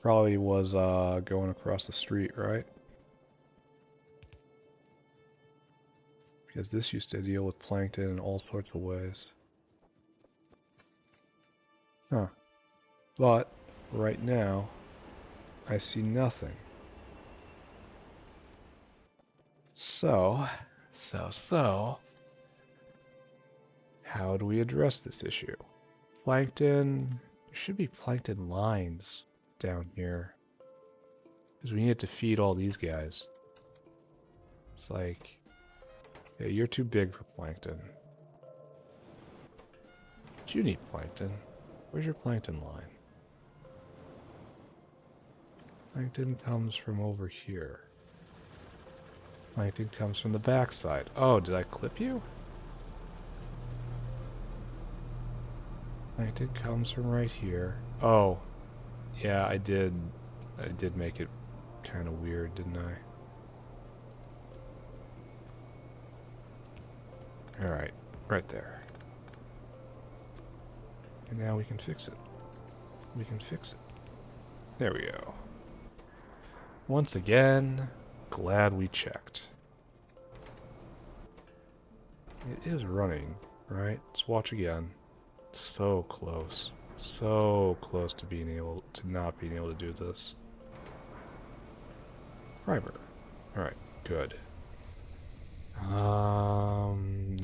Probably was going across the street, right? Because this used to deal with plankton in all sorts of ways. Huh. But, right now, I see nothing. So, how do we address this issue? Plankton, there should be plankton lines down here. Because we need to feed all these guys. It's like, yeah, you're too big for plankton. But you need plankton. Where's your plankton line? Plankton comes from over here. Plankton comes from the backside. Oh, did I clip you? Plankton comes from right here. Oh, yeah, I did make it kind of weird, didn't I? Alright, right there. And now we can fix it. We can fix it. There we go. Once again, glad we checked. It is running, right? Let's watch again. So close. So close to not being able to do this. Primer. Alright, good.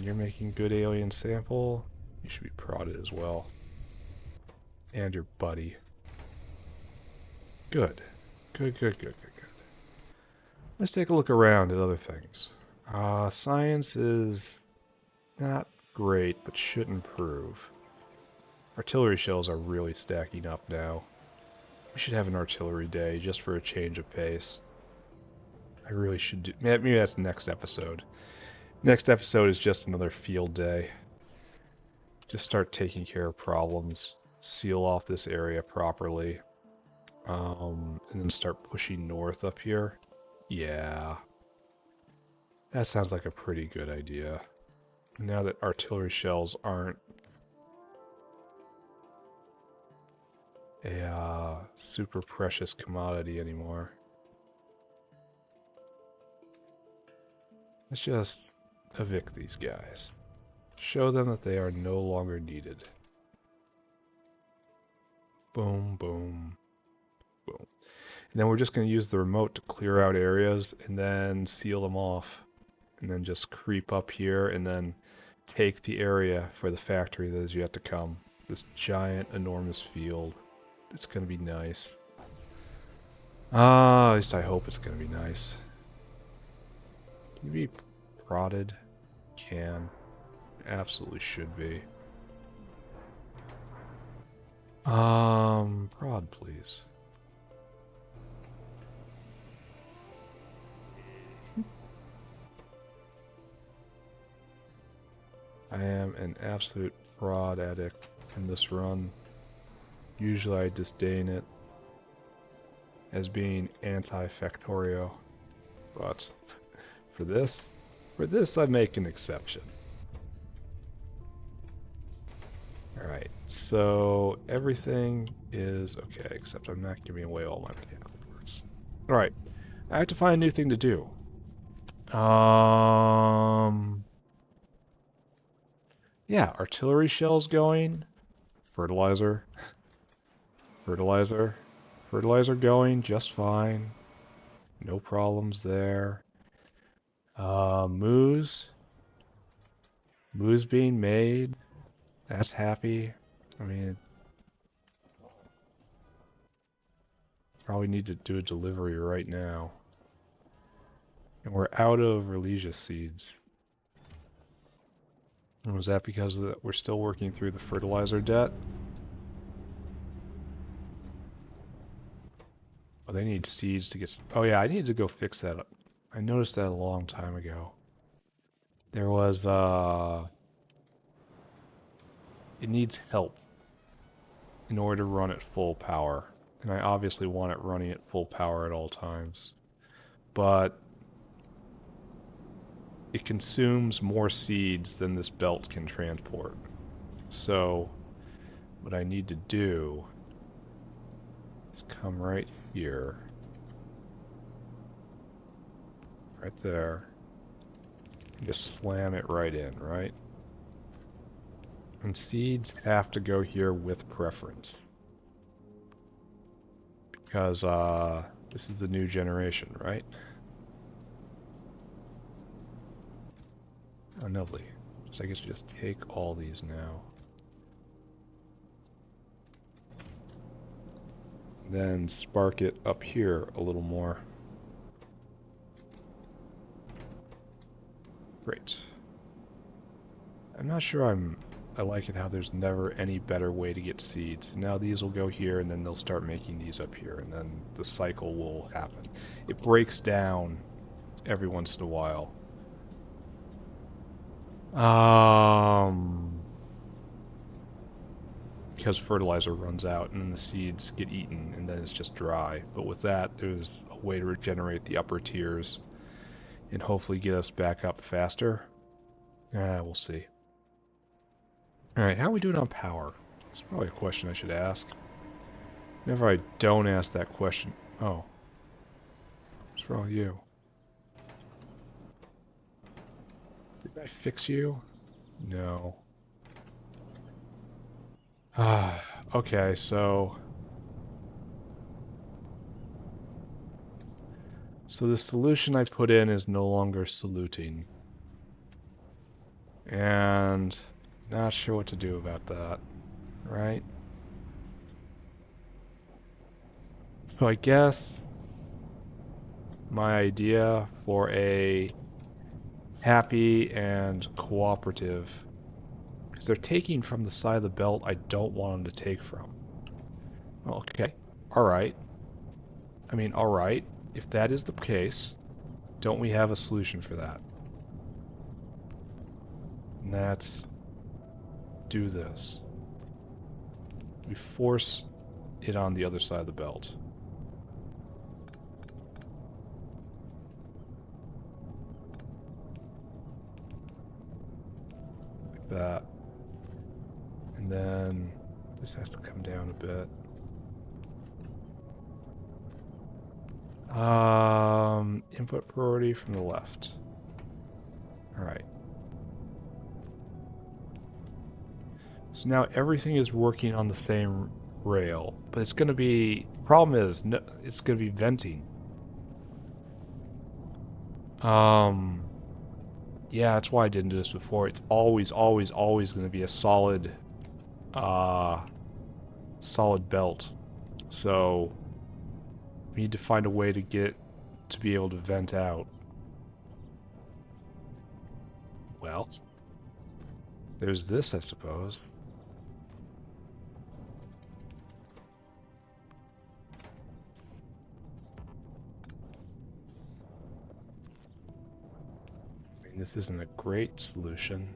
You're making good alien sample. You should be prodded as well. And your buddy. Good. Good. Let's take a look around at other things. Science is not great, but should improve. Artillery shells are really stacking up now. We should have an artillery day just for a change of pace. I really should do. Maybe that's next episode. Next episode is just another field day. Just start taking care of problems. Seal off this area properly. And then start pushing north up here. Yeah. That sounds like a pretty good idea. Now that artillery shells aren't a super precious commodity anymore. Let's just evict these guys. Show them that they are no longer needed. Boom, boom, boom. And then we're just going to use the remote to clear out areas and then seal them off. And then just creep up here and then take the area for the factory that is yet to come. This giant, enormous field. It's going to be nice. At least I hope it's going to be nice. Can you be prodded? Can. Absolutely should be. Prod, please. I am an absolute prod addict in this run. Usually I disdain it as being anti-Factorio, but for this I make an exception. Alright, so everything is okay, except I'm not giving away all my mechanical parts. Alright, I have to find a new thing to do. Yeah, artillery shells going. Fertilizer. Fertilizer. Fertilizer going just fine. No problems there. Moose. Moose being made. That's happy. I mean, probably need to do a delivery right now. And we're out of Relegia seeds. And was that because of we're still working through the fertilizer debt? Oh, they need seeds to get... Oh yeah, I need to go fix that. I noticed that a long time ago. There was, it needs help in order to run at full power. And I obviously want it running at full power at all times. But it consumes more seeds than this belt can transport. So what I need to do is come right here. Right there. And just slam it right in, right? And seeds have to go here with preference. Because this is the new generation, right? Oh, lovely. So I guess just take all these now. Then spark it up here a little more. Great. I'm not sure I like it how there's never any better way to get seeds. Now these will go here and then they'll start making these up here and then the cycle will happen. It breaks down every once in a while. Because fertilizer runs out and then the seeds get eaten and then it's just dry. But with that, there's a way to regenerate the upper tiers and hopefully get us back up faster. We'll see. Alright, how are we doing on power? That's probably a question I should ask. Whenever I don't ask that question... Oh. What's wrong with you? Did I fix you? No. Okay, so... So the solution I put in is no longer soluting. And... not sure what to do about that. Right? So I guess... my idea for a happy and cooperative... because they're taking from the side of the belt I don't want them to take from. Okay. Alright. I mean, alright. If that is the case, don't we have a solution for that? And that's... do this. We force it on the other side of the belt. Like that. And then this has to come down a bit. Input priority from the left. Alright. So now everything is working on the same rail, but it's going to be, problem is, no, it's going to be venting. Yeah, that's why I didn't do this before. It's always going to be a solid, solid belt. So we need to find a way to get to be able to vent out. Well, there's this, I suppose. I mean, this isn't a great solution.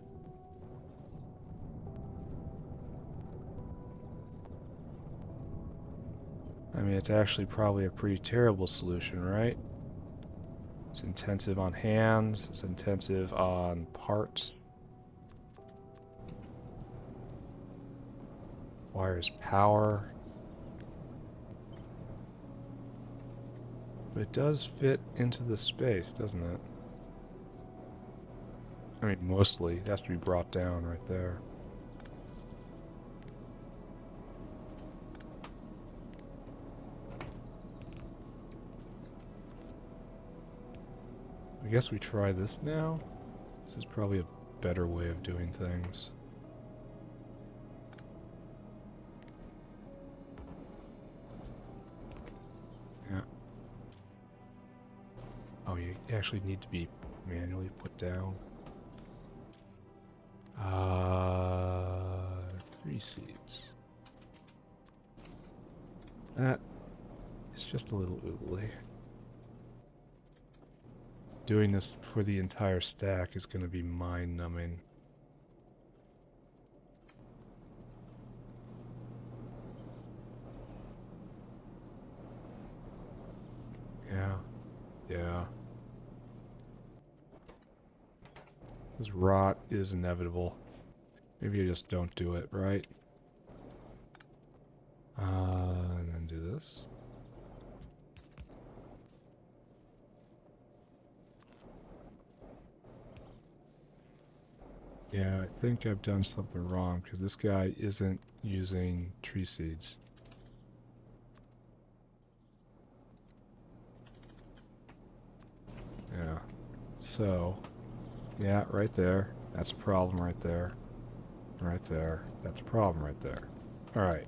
I mean, it's actually probably a pretty terrible solution, right? It's intensive on hands, it's intensive on parts. Wires power. But it does fit into the space, doesn't it? I mean, mostly. It has to be brought down right there. I guess we try this now. This is probably a better way of doing things. Yeah. Oh, you actually need to be manually put down. 3 seeds. That is just a little oogly. Doing this for the entire stack is going to be mind-numbing. Yeah. This rot is inevitable. Maybe I just don't do it, right? And then do this. Yeah, I think I've done something wrong because this guy isn't using tree seeds. Yeah. So, yeah, right there. That's a problem right there. Right there. That's a problem right there. Alright.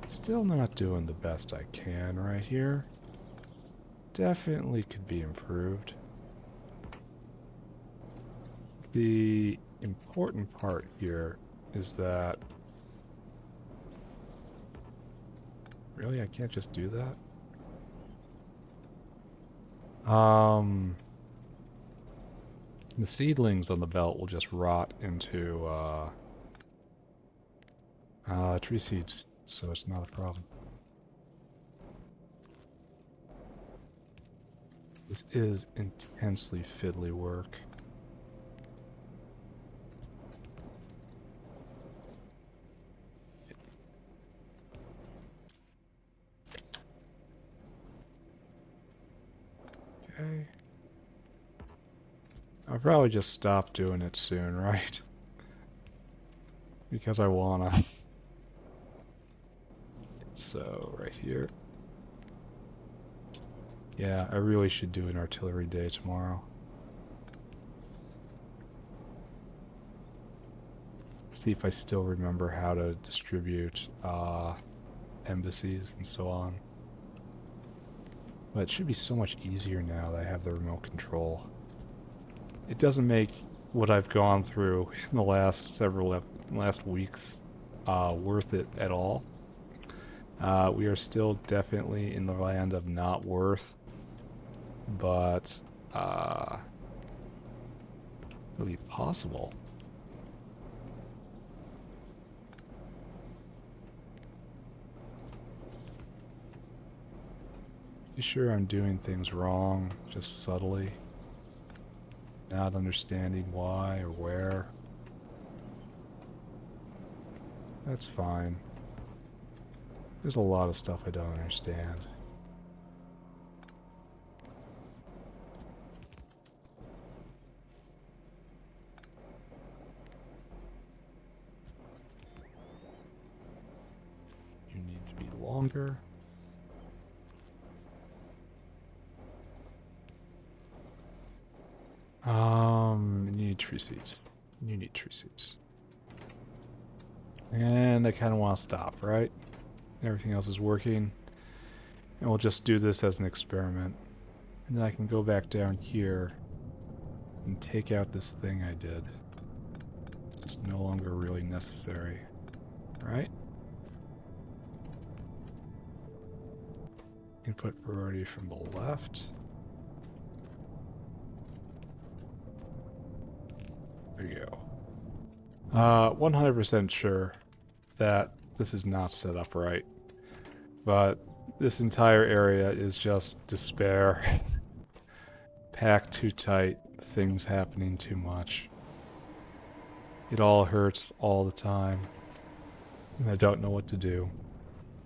Still not doing the best I can right here. Definitely could be improved. The important part here is that... Really? I can't just do that? The seedlings on the belt will just rot into tree seeds, so it's not a problem. This is intensely fiddly work. Okay. I'll probably just stop doing it soon, right? Because I wanna. So, right here. Yeah, I really should do an artillery day tomorrow. See if I still remember how to distribute embassies and so on. But it should be so much easier now that I have the remote control. It doesn't make what I've gone through in the last last weeks worth it at all. We are still definitely in the land of not worth, but it'll be possible. You sure I'm doing things wrong, just subtly, not understanding why or where? That's fine. There's a lot of stuff I don't understand. You need to be longer. You need tree seeds. You need tree seeds. And I kind of want to stop, right? Everything else is working. And we'll just do this as an experiment. And then I can go back down here and take out this thing I did. It's no longer really necessary, right? Input priority from the left. There you go. 100% sure that this is not set up right, but this entire area is just despair. Packed too tight, things happening too much. It all hurts all the time, and I don't know what to do.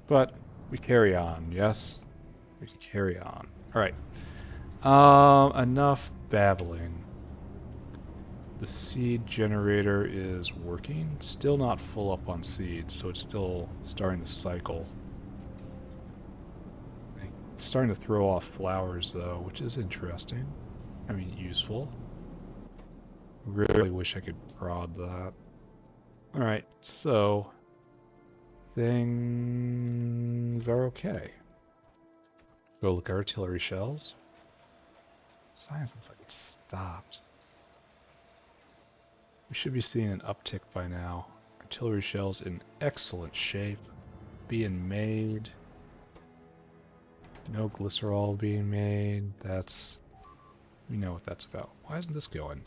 But we carry on, yes? We can carry on. Alright. Enough babbling. The seed generator is working. Still not full up on seeds, so it's still starting to cycle. It's starting to throw off flowers, though, which is interesting. I mean, useful. Really wish I could prod that. Alright, so things are okay. Go look at artillery shells. Science looks like it stopped. We should be seeing an uptick by now. Artillery shells in excellent shape. Being made. No glycerol being made. That's... we know what that's about. Why isn't this going?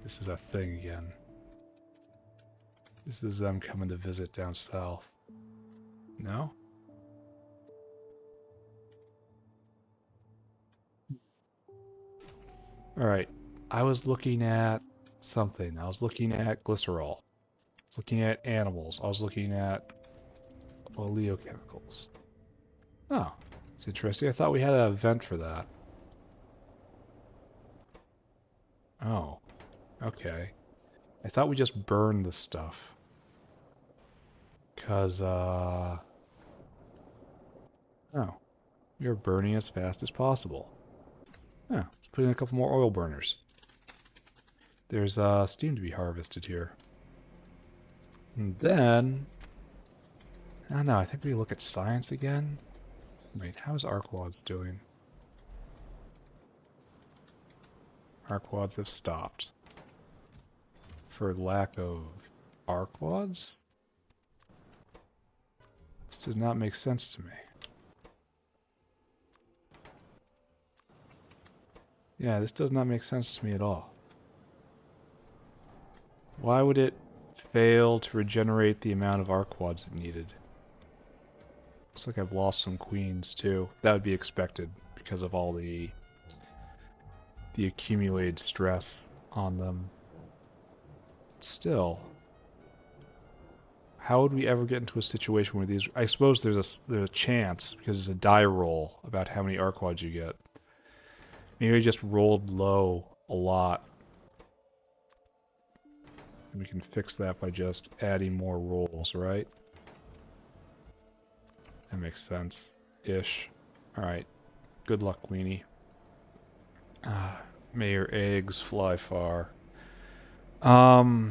This is a thing again. This is them coming to visit down south. No? Alright. I was looking at something. I was looking at glycerol. I was looking at animals. I was looking at oleochemicals. Oh, it's interesting. I thought we had an event for that. Oh, okay. I thought we just burned the stuff. Because, oh, we are burning as fast as possible. Oh, let's put in a couple more oil burners. There's steam to be harvested here. And then, I don't know, I think we look at science again. Wait, how's Arquads doing? Arquads have stopped. For lack of Arquads? This does not make sense to me. Yeah, this does not make sense to me at all. Why would it fail to regenerate the amount of Arquads it needed? Looks like I've lost some queens too. That would be expected because of all the accumulated stress on them. Still, how would we ever get into a situation where these... I suppose there's a chance because it's a die roll about how many Arquads you get. Maybe I just rolled low a lot. And we can fix that by just adding more rolls, right? That makes sense-ish. Alright. Good luck, Queenie. May your eggs fly far. There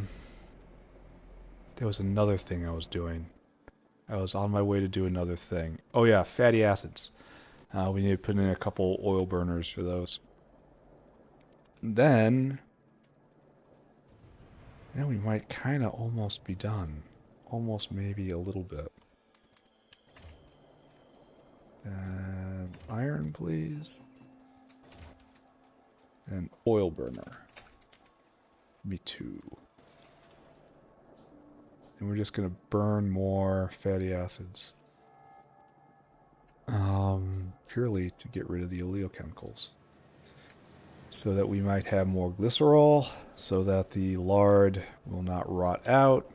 was another thing I was doing. I was on my way to do another thing. Oh yeah, fatty acids. We need to put in a couple oil burners for those. Then we might kind of almost be done. Almost maybe a little bit. Iron, please. And oil burner. Me too. And we're just going to burn more fatty acids. Purely to get rid of the oleochemicals. So that we might have more glycerol, so that the lard will not rot out.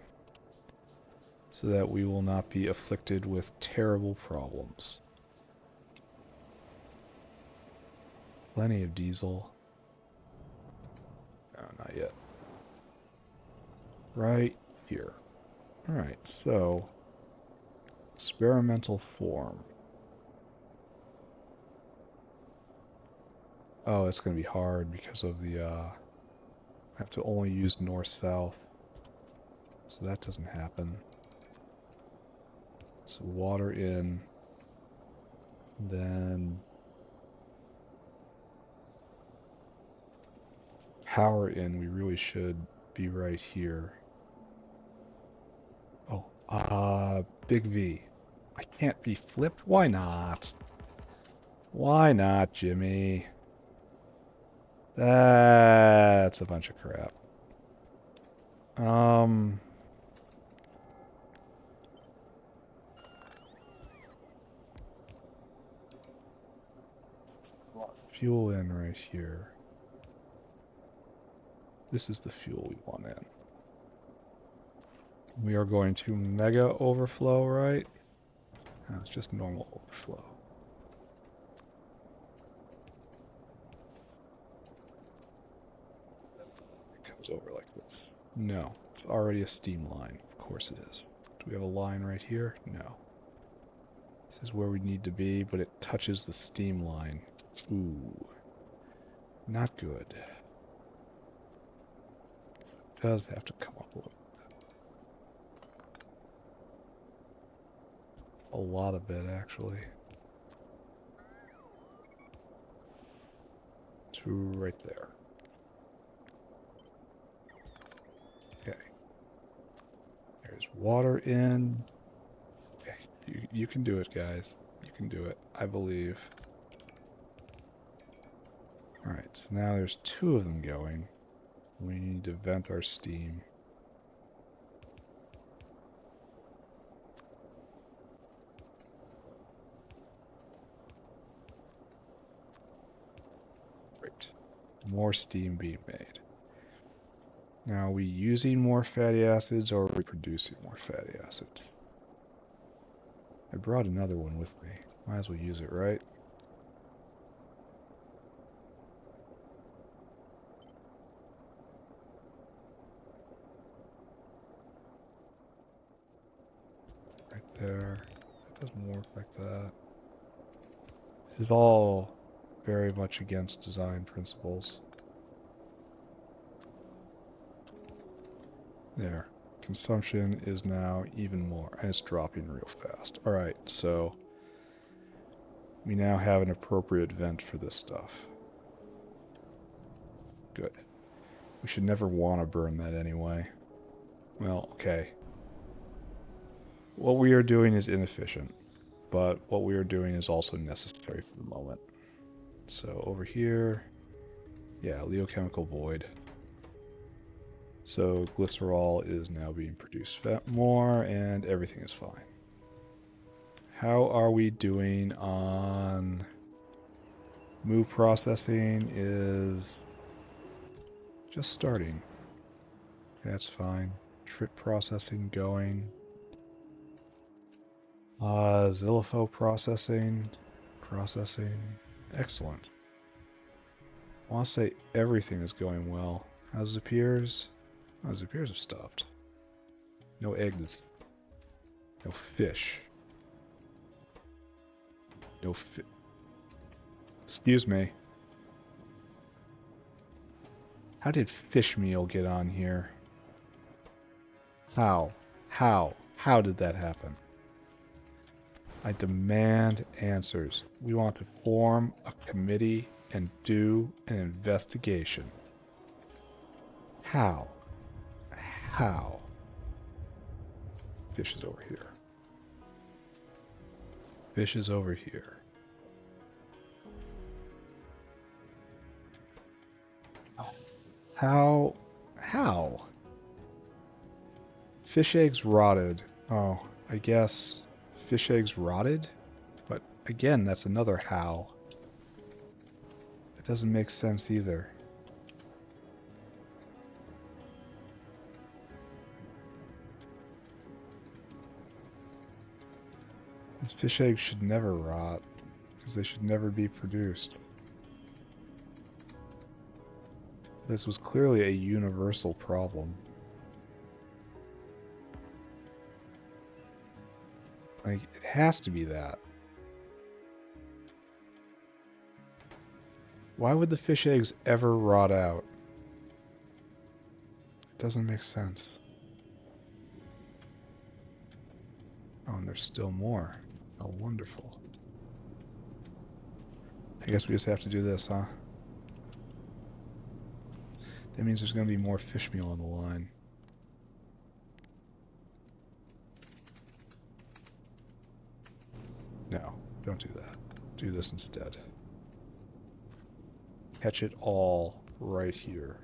so that we will not be afflicted with terrible problems. Plenty of diesel. No, not yet. Right here. Alright, so experimental form. Oh, it's going to be hard because of the, I have to only use north-south. So that doesn't happen. So water in, then power in. We really should be right here. Oh, big V. I can't be flipped? Why not? Why not, Jimmy? That's a bunch of crap. Fuel in right here. This is the fuel we want in. We are going to mega overflow, right? No, it's just normal overflow. It comes over like this. No, it's already a steam line. Of course it is. Do we have a line right here? No. This is where we need to be, but it touches the steam line. Ooh. Not good. It does have to come up a little bit. A lot of it, actually. To right there. Okay. There's water in. Okay. You can do it, guys. You can do it. I believe. Alright, so now there's two of them going. We need to vent our steam. Great. More steam being made. Now, are we using more fatty acids or are we producing more fatty acids? I brought another one with me. Might as well use it, right? Right there. That doesn't work like that. This is all very much against design principles. There. Consumption is now even more, and it's dropping real fast. Alright, so we now have an appropriate vent for this stuff. Good. We should never want to burn that anyway. Well, okay. What we are doing is inefficient, but what we are doing is also necessary for the moment. So over here, yeah, oleochemical void. So glycerol is now being produced more, and everything is fine. How are we doing on move processing? Is just starting. That's fine. Trip processing going. Xylopho processing. Excellent. I want to say everything is going well. How's it appears? Oh, the appears have stopped. No eggs. No fish. No fish. Excuse me. How did fish meal get on here? How? How did that happen? I demand answers. We want to form a committee and do an investigation. How? How? Fish is over here. Fish is over here. How? How? Fish eggs rotted. Oh, I guess fish eggs rotted? But again, that's another how. It doesn't make sense either. These fish eggs should never rot, because they should never be produced. This was clearly a universal problem. Like, it has to be that. Why would the fish eggs ever rot out? It doesn't make sense. Oh, and there's still more. Oh, wonderful. I guess we just have to do this, huh? That means there's going to be more fish meal on the line. No, don't do that. Do this instead. Catch it all right here.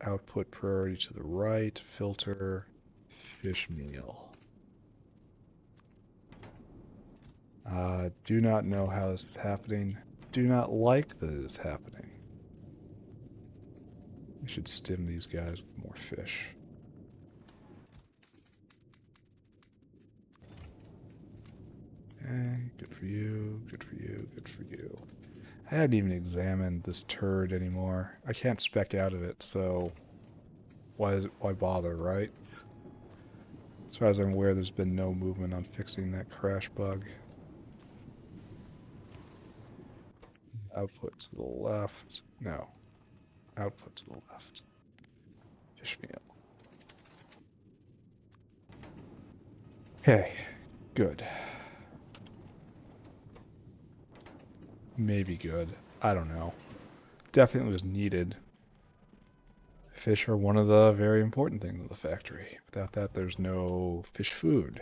Output priority to the right, filter, fish meal. Do not know how this is happening. Do not like that it is happening. We should stim these guys with more fish. Okay, good for you, good for you, good for you. I haven't even examined this turd anymore. I can't spec out of it, so why bother, right? As far as I'm aware, there's been no movement on fixing that crash bug. Output to the left. No. Output to the left. Fish meal. Okay, good. Maybe good. I don't know. Definitely was needed. Fish are one of the very important things in the factory. Without that, there's no fish food.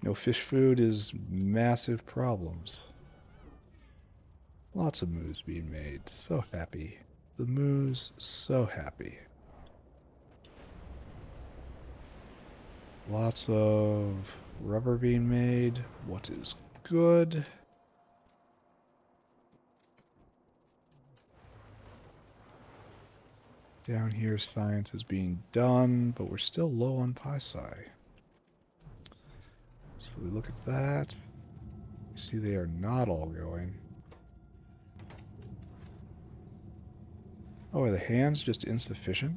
No fish food is massive problems. Lots of moos being made. So happy. The moos, so happy. Lots of rubber being made. What is good? Down here, science is being done, but we're still low on psi. So we look at that. You see they are not all going. Oh, are the hands just insufficient?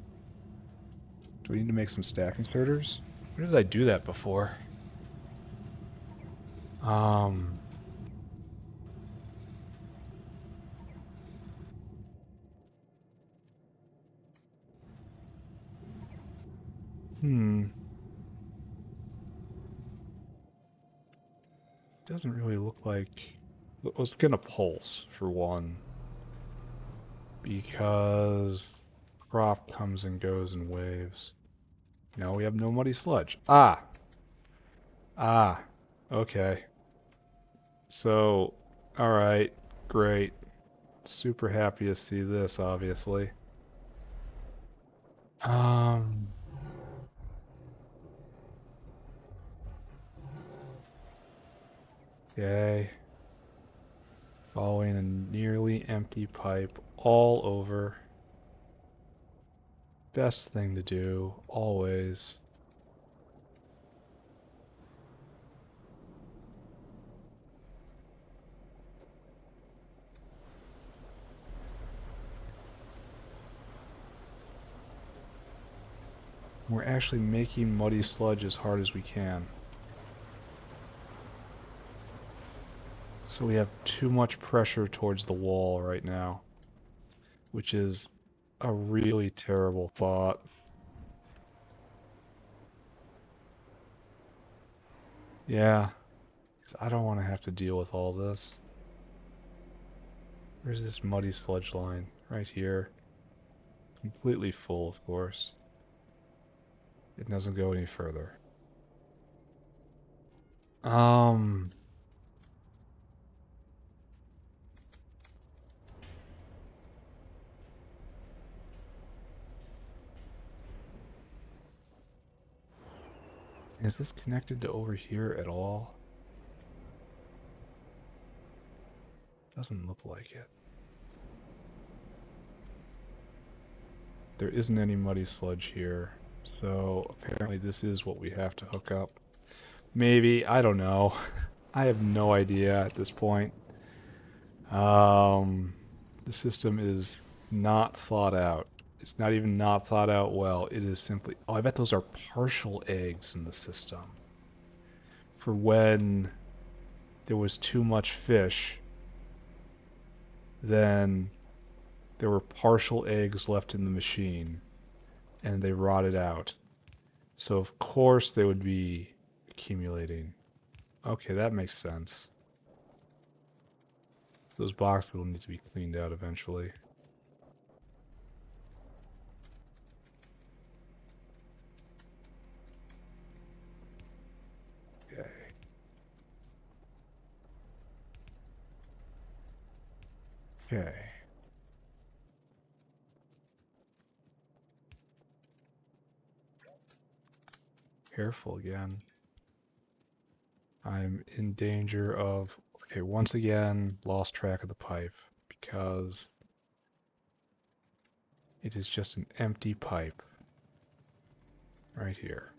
Do we need to make some stack inserters? When did I do that before? Doesn't really look like... Let's get a pulse, for one. Because crop comes and goes in waves. Now we have no muddy sludge. Ah! Okay. So, alright, great. Super happy to see this, obviously. Okay. Following a nearly empty pipe all over. Best thing to do, always. We're actually making muddy sludge as hard as we can. So we have too much pressure towards the wall right now, which is a really terrible thought. Yeah, because I don't want to have to deal with all this. Where's this muddy sludge line? Right here. Completely full, of course. It doesn't go any further. Is this connected to over here at all? Doesn't look like it. There isn't any muddy sludge here. So apparently this is what we have to hook up. Maybe, I don't know. I have no idea at this point. The system is not thought out. It's not even not thought out well. It is simply... Oh, I bet those are partial eggs in the system. For when there was too much fish, then there were partial eggs left in the machine, and they rotted out. So of course they would be accumulating. Okay, that makes sense. Those boxes will need to be cleaned out eventually. Okay. Okay. Careful again. I'm in danger of, okay, once again, lost track of the pipe because it is just an empty pipe right here.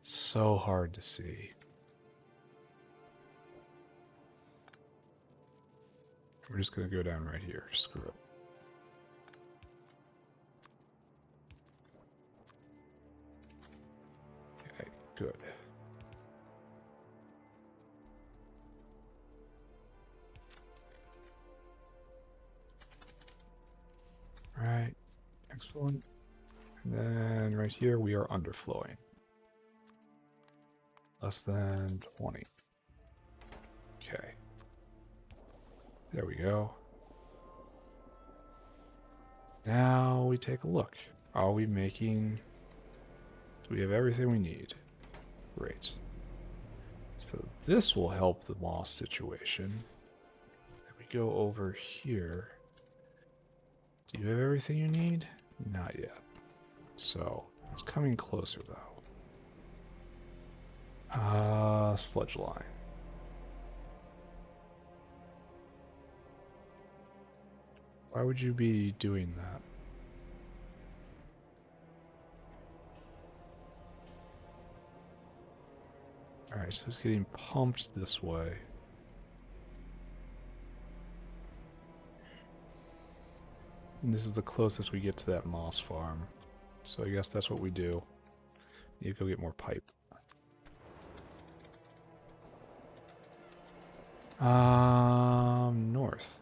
So hard to see. We're just going to go down right here. Screw it. Okay, good. Right, excellent. And then right here we are underflowing. Less than 20. Okay. There we go. Now we take a look. Are we making... Do we have everything we need? Great. So this will help the moss situation. Then we go over here. Do you have everything you need? Not yet. So it's coming closer though. Sludge line. Why would you be doing that? Alright, so it's getting pumped this way. And this is the closest we get to that moss farm. So I guess that's what we do. Need to go get more pipe. North.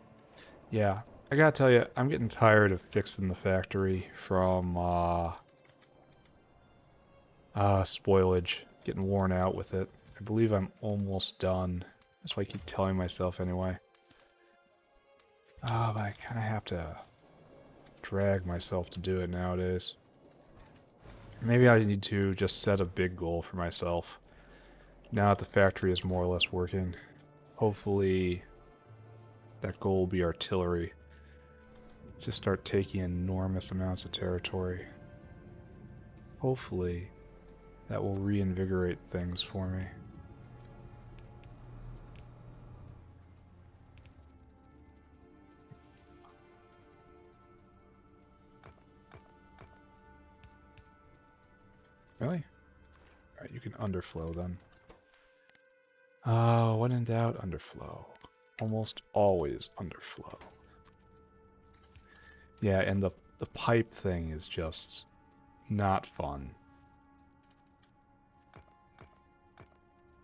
Yeah, I gotta tell you, I'm getting tired of fixing the factory from spoilage. Getting worn out with it. I believe I'm almost done. That's what I keep telling myself anyway. But I kind of have to drag myself to do it nowadays. Maybe I need to just set a big goal for myself. Now that the factory is more or less working, hopefully that goal will be artillery. Just start taking enormous amounts of territory. Hopefully that will reinvigorate things for me. Really? Alright, you can underflow then. When in doubt, underflow. Almost always underflow. Yeah, and the pipe thing is just not fun.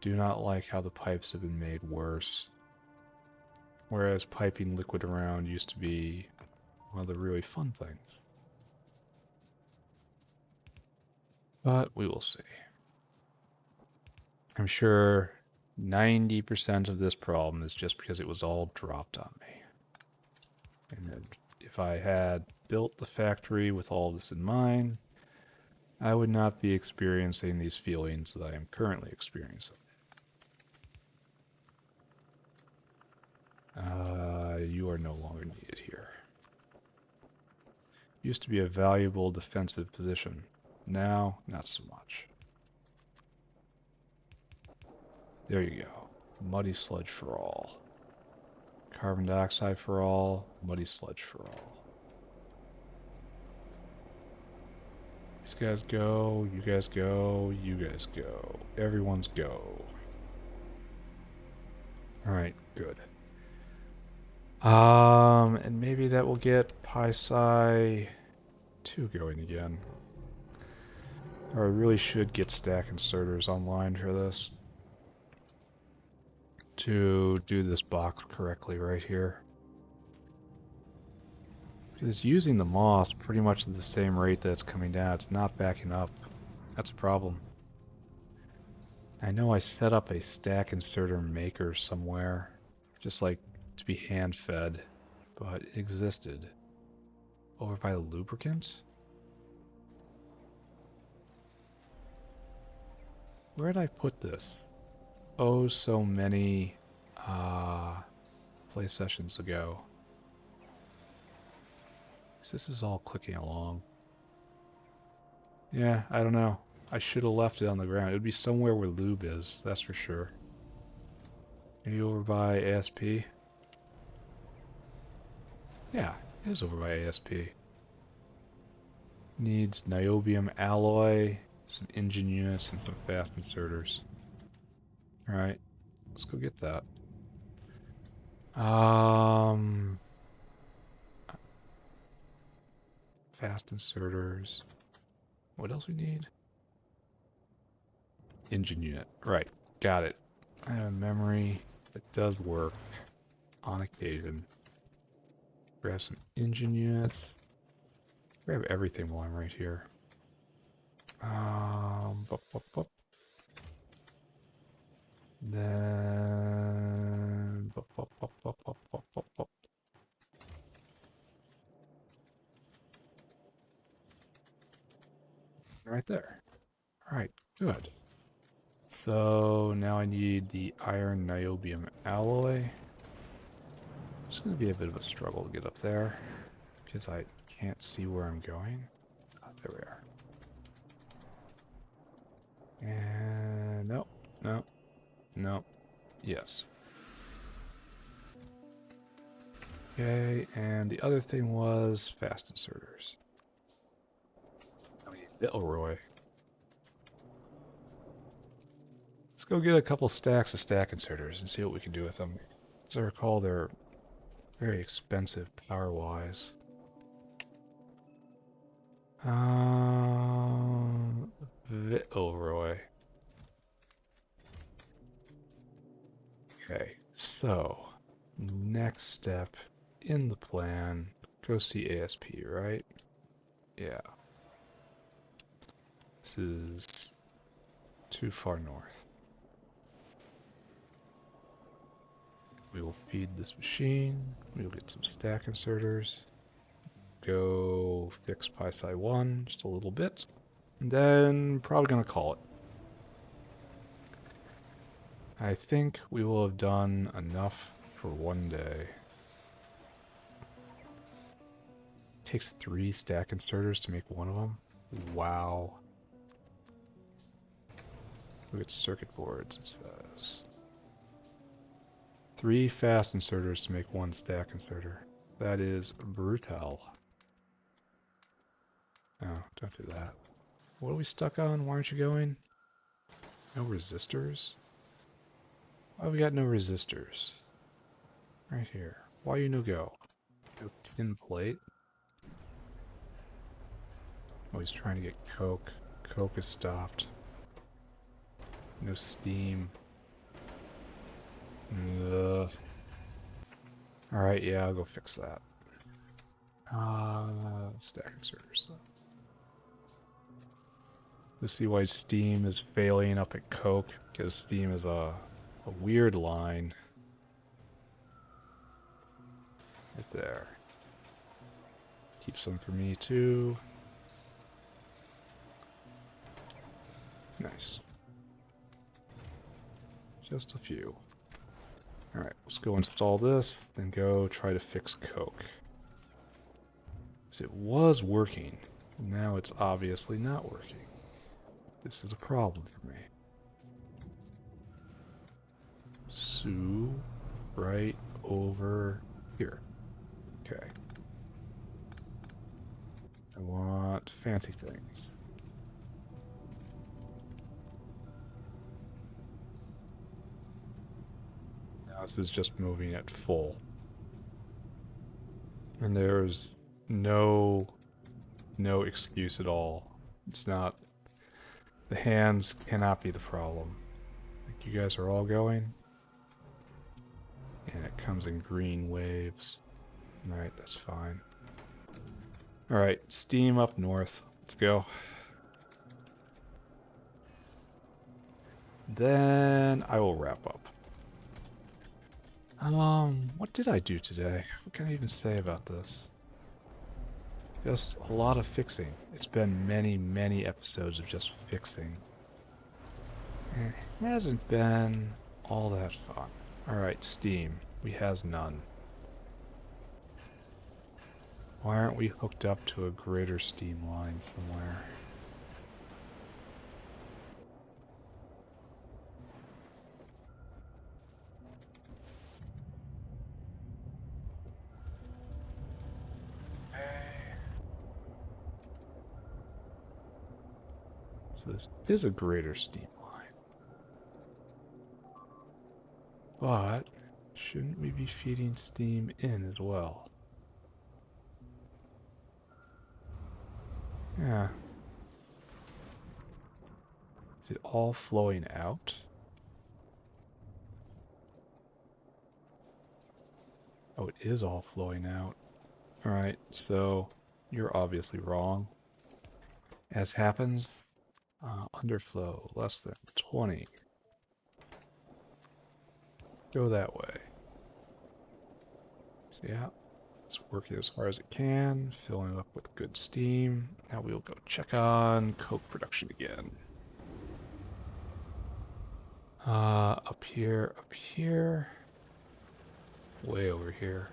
Do not like how the pipes have been made worse. Whereas piping liquid around used to be one of the really fun things. But we will see. I'm sure 90% of this problem is just because it was all dropped on me. And if I had built the factory with all this in mind, I would not be experiencing these feelings that I am currently experiencing. You are no longer needed here. Used to be a valuable defensive position. Now, not so much. There you go. Muddy sludge for all. Carbon dioxide for all. Muddy sludge for all. These guys go, you guys go, you guys go. Everyone's go. Alright, good. And maybe that will get pi-sci 2 going again. Or I really should get stack inserters online for this to do this box correctly right here. Because using the moss pretty much at the same rate that it's coming down, it's not backing up. That's a problem. I know I set up a stack inserter maker somewhere, just like to be hand fed, but it existed. Over by the lubricant? Where did I put this? Oh, so many play sessions ago. So this is all clicking along. Yeah, I don't know. I should have left it on the ground. It would be somewhere where lube is, that's for sure. Maybe over by ASP? Yeah, it is over by ASP. Needs niobium alloy, some engine units, and some fast inserters. Alright, let's go get that. Fast inserters. What else we need? Engine unit. Right, got it. I have a memory that does work on occasion. Grab some engine units. Grab everything while I'm right here. Then right there. All right, good. So now I need the iron niobium alloy. It's going to be a bit of a struggle to get up there because I can't see where I'm going. Oh, there we are. And no, no, no, yes. Okay, and the other thing was fast inserters. I mean, Elroy. Let's go get a couple stacks of stack inserters and see what we can do with them. As I recall, they're very expensive power-wise. Elroy. Okay, so next step in the plan, go see ASP, right? Yeah. This is too far north. We will feed this machine. We will get some stack inserters. Go fix pi-sci 1 just a little bit. And then probably going to call it. I think we will have done enough for one day. It takes 3 stack inserters to make one of them. Wow. Look at circuit boards, it says. 3 fast inserters to make 1 stack inserter. That is brutal. No, don't do that. What are we stuck on? Why aren't you going? No resistors? Why have we got no resistors? Right here. Why you no go? No tin plate? Oh, he's trying to get coke. Coke is stopped. No steam. Alright, yeah, I'll go fix that. Stack inserters. Let's see why steam is failing up at coke, because steam is a weird line. Right there. Keep some for me too. Nice. Just a few. Alright, let's go install this, then go try to fix coke. Because it was working, now it's obviously not working. This is a problem for me. Sue, right over here. Okay. I want fancy things. This is just moving at full. And there's no excuse at all. It's not, the hands cannot be the problem. Like you guys are all going. And it comes in green waves. Alright, that's fine. Alright, steam up north. Let's go. Then I will wrap up. What did I do today? What can I even say about this? Just a lot of fixing. It's been many, many episodes of just fixing. It hasn't been all that fun. Alright, steam. We has none. Why aren't we hooked up to a greater steam line somewhere? So this is a greater steam line. But shouldn't we be feeding steam in as well? Yeah. Is it all flowing out? Oh, it is all flowing out. Alright, so you're obviously wrong. As happens, underflow less than 20. Go that way. So yeah, it's working as far as it can, filling it up with good steam. Now we'll go check on coke production again. Up here, way over here.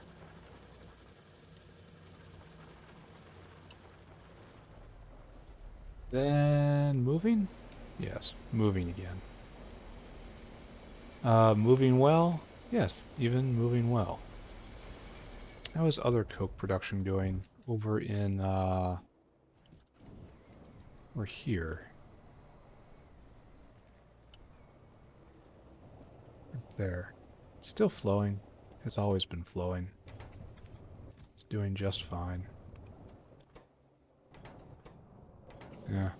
Then moving? Yes, moving again. Moving well? Yes, even moving well. How is other coke production going over in, or here? There. It's still flowing. It's always been flowing. It's doing just fine. Yeah,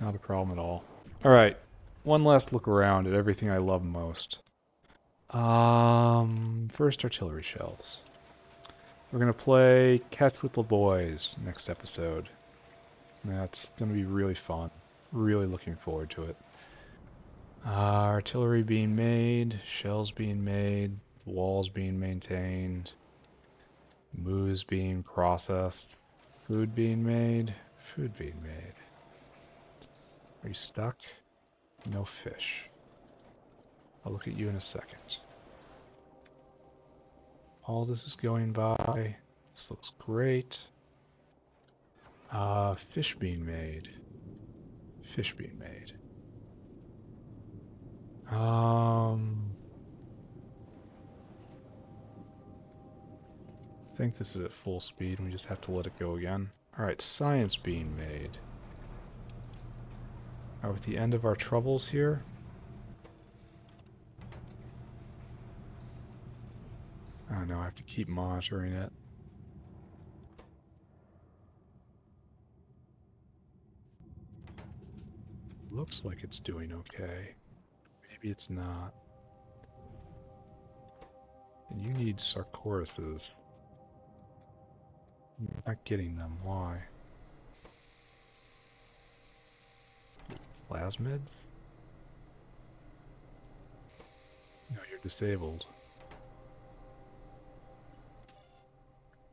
not a problem at all. Alright, one last look around at everything I love most. First artillery shells. We're gonna play Catch with the Boys next episode. That's gonna be really fun. Really looking forward to it. Artillery being made, shells being made, walls being maintained, moose being processed, food being made, food being made. Are you stuck? No fish. I'll look at you in a second. All this is going by. This looks great. Fish being made. Fish being made. I think this is at full speed and we just have to let it go again. Alright, science being made. Are we at the end of our troubles here? Oh no, I have to keep monitoring it. Looks like it's doing okay. Maybe it's not. And you need sarcoruses. You're not getting them. Why? Plasmids? No, you're disabled.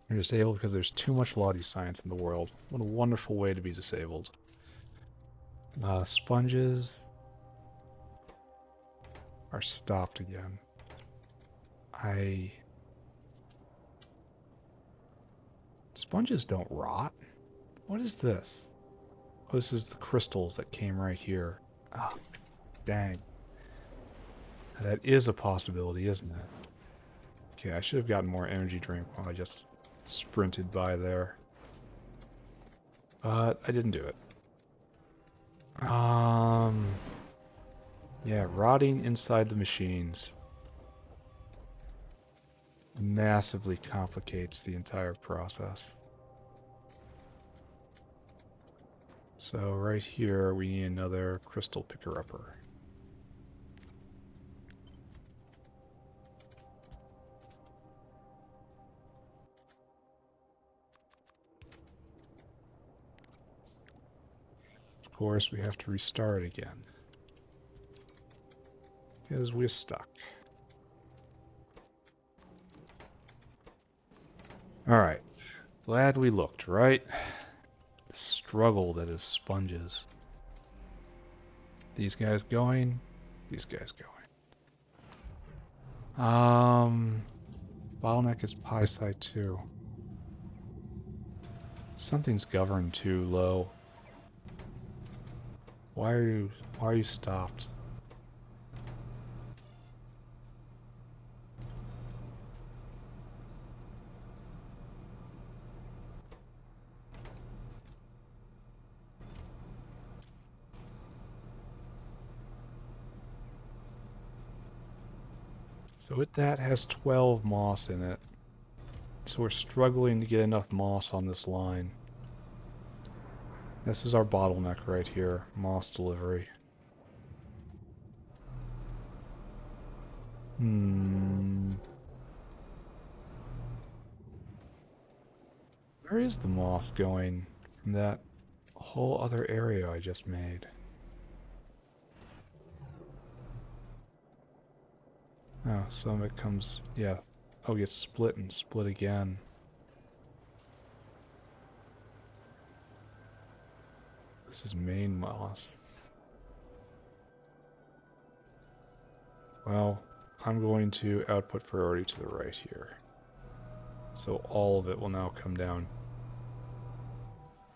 You're disabled because there's too much Lottie science in the world. What a wonderful way to be disabled. Sponges are stopped again. Sponges don't rot. What is this? Oh, this is the crystals that came right here. Ah, dang. That is a possibility, isn't it? Okay, I should have gotten more energy drink while I just sprinted by there. But I didn't do it. Yeah, rotting inside the machines. massively complicates the entire process. So right here we need another crystal picker-upper. Of course we have to restart again, because we're stuck. Alright, glad we looked, right? The struggle that is sponges. These guys going, these guys going. Bottleneck is pi psi 2. Something's governed too low. Why are you stopped? So that has 12 moss in it. So we're struggling to get enough moss on this line. This is our bottleneck right here, moss delivery. Where is the moss going from that whole other area I just made? Oh, some of it comes, yeah. Oh, it gets split and split again. This is main moss. Well, I'm going to output priority to the right here. So all of it will now come down.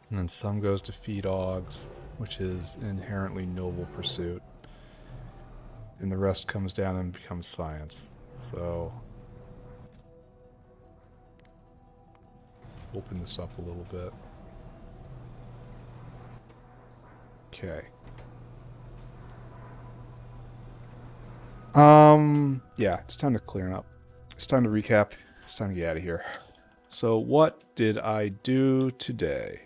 And then some goes to feed hogs, which is an inherently noble pursuit. And the rest comes down and becomes science. So open this up a little bit. Okay. Yeah, it's time to clear up. It's time to recap. It's time to get out of here. So what did I do today?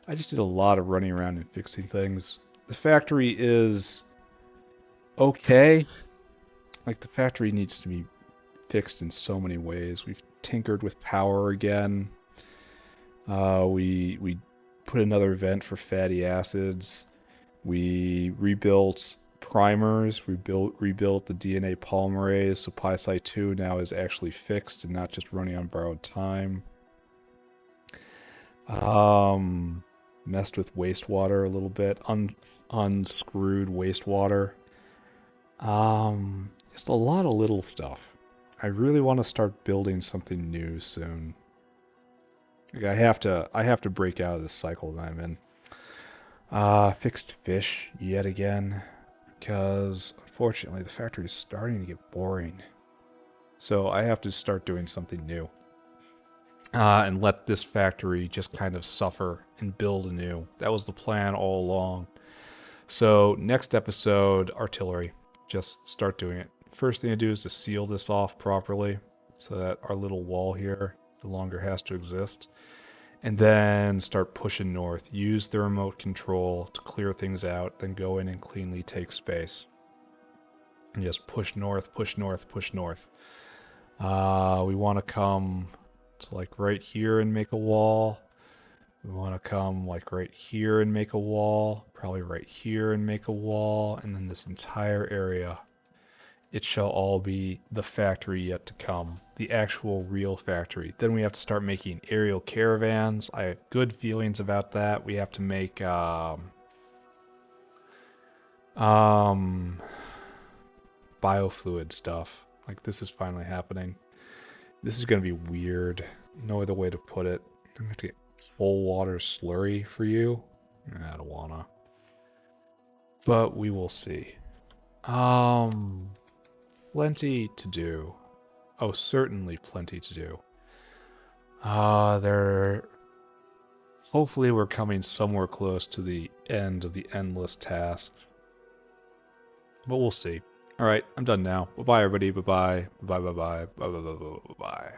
I just did a lot of running around and fixing things. The factory is okay. Like, the factory needs to be fixed in so many ways. We've tinkered with power again. We put another vent for fatty acids. We rebuilt primers. We rebuilt the DNA polymerase, so pi 2 now is actually fixed and not just running on borrowed time. Messed with wastewater a little bit. Unscrewed wastewater. Just a lot of little stuff. I really want to start building something new soon. Like, I have to break out of this cycle that I'm in. Fixed fish yet again, because unfortunately the factory is starting to get boring. So I have to start doing something new. And let this factory just kind of suffer and build anew. That was the plan all along. So next episode, artillery. Just start doing it. First thing to do is to seal this off properly so that our little wall here no longer has to exist. And then start pushing north. Use the remote control to clear things out, then go in and cleanly take space. And just push north, push north, push north. We want to come to like right here and make a wall. We want to come like right here and make a wall. Probably right here and make a wall. And then this entire area. It shall all be the factory yet to come. The actual real factory. Then we have to start making aerial caravans. I have good feelings about that. We have to make biofluid stuff. Like, this is finally happening. This is going to be weird. No other way to put it. I'm going to have to get full water slurry for you. I don't wanna. But we will see. Plenty to do. Oh, certainly plenty to do. Hopefully we're coming somewhere close to the end of the endless task. But we'll see. All right, I'm done now. Bye-bye, everybody. Bye-bye. Bye-bye. Bye-bye. Bye-bye. Bye-bye.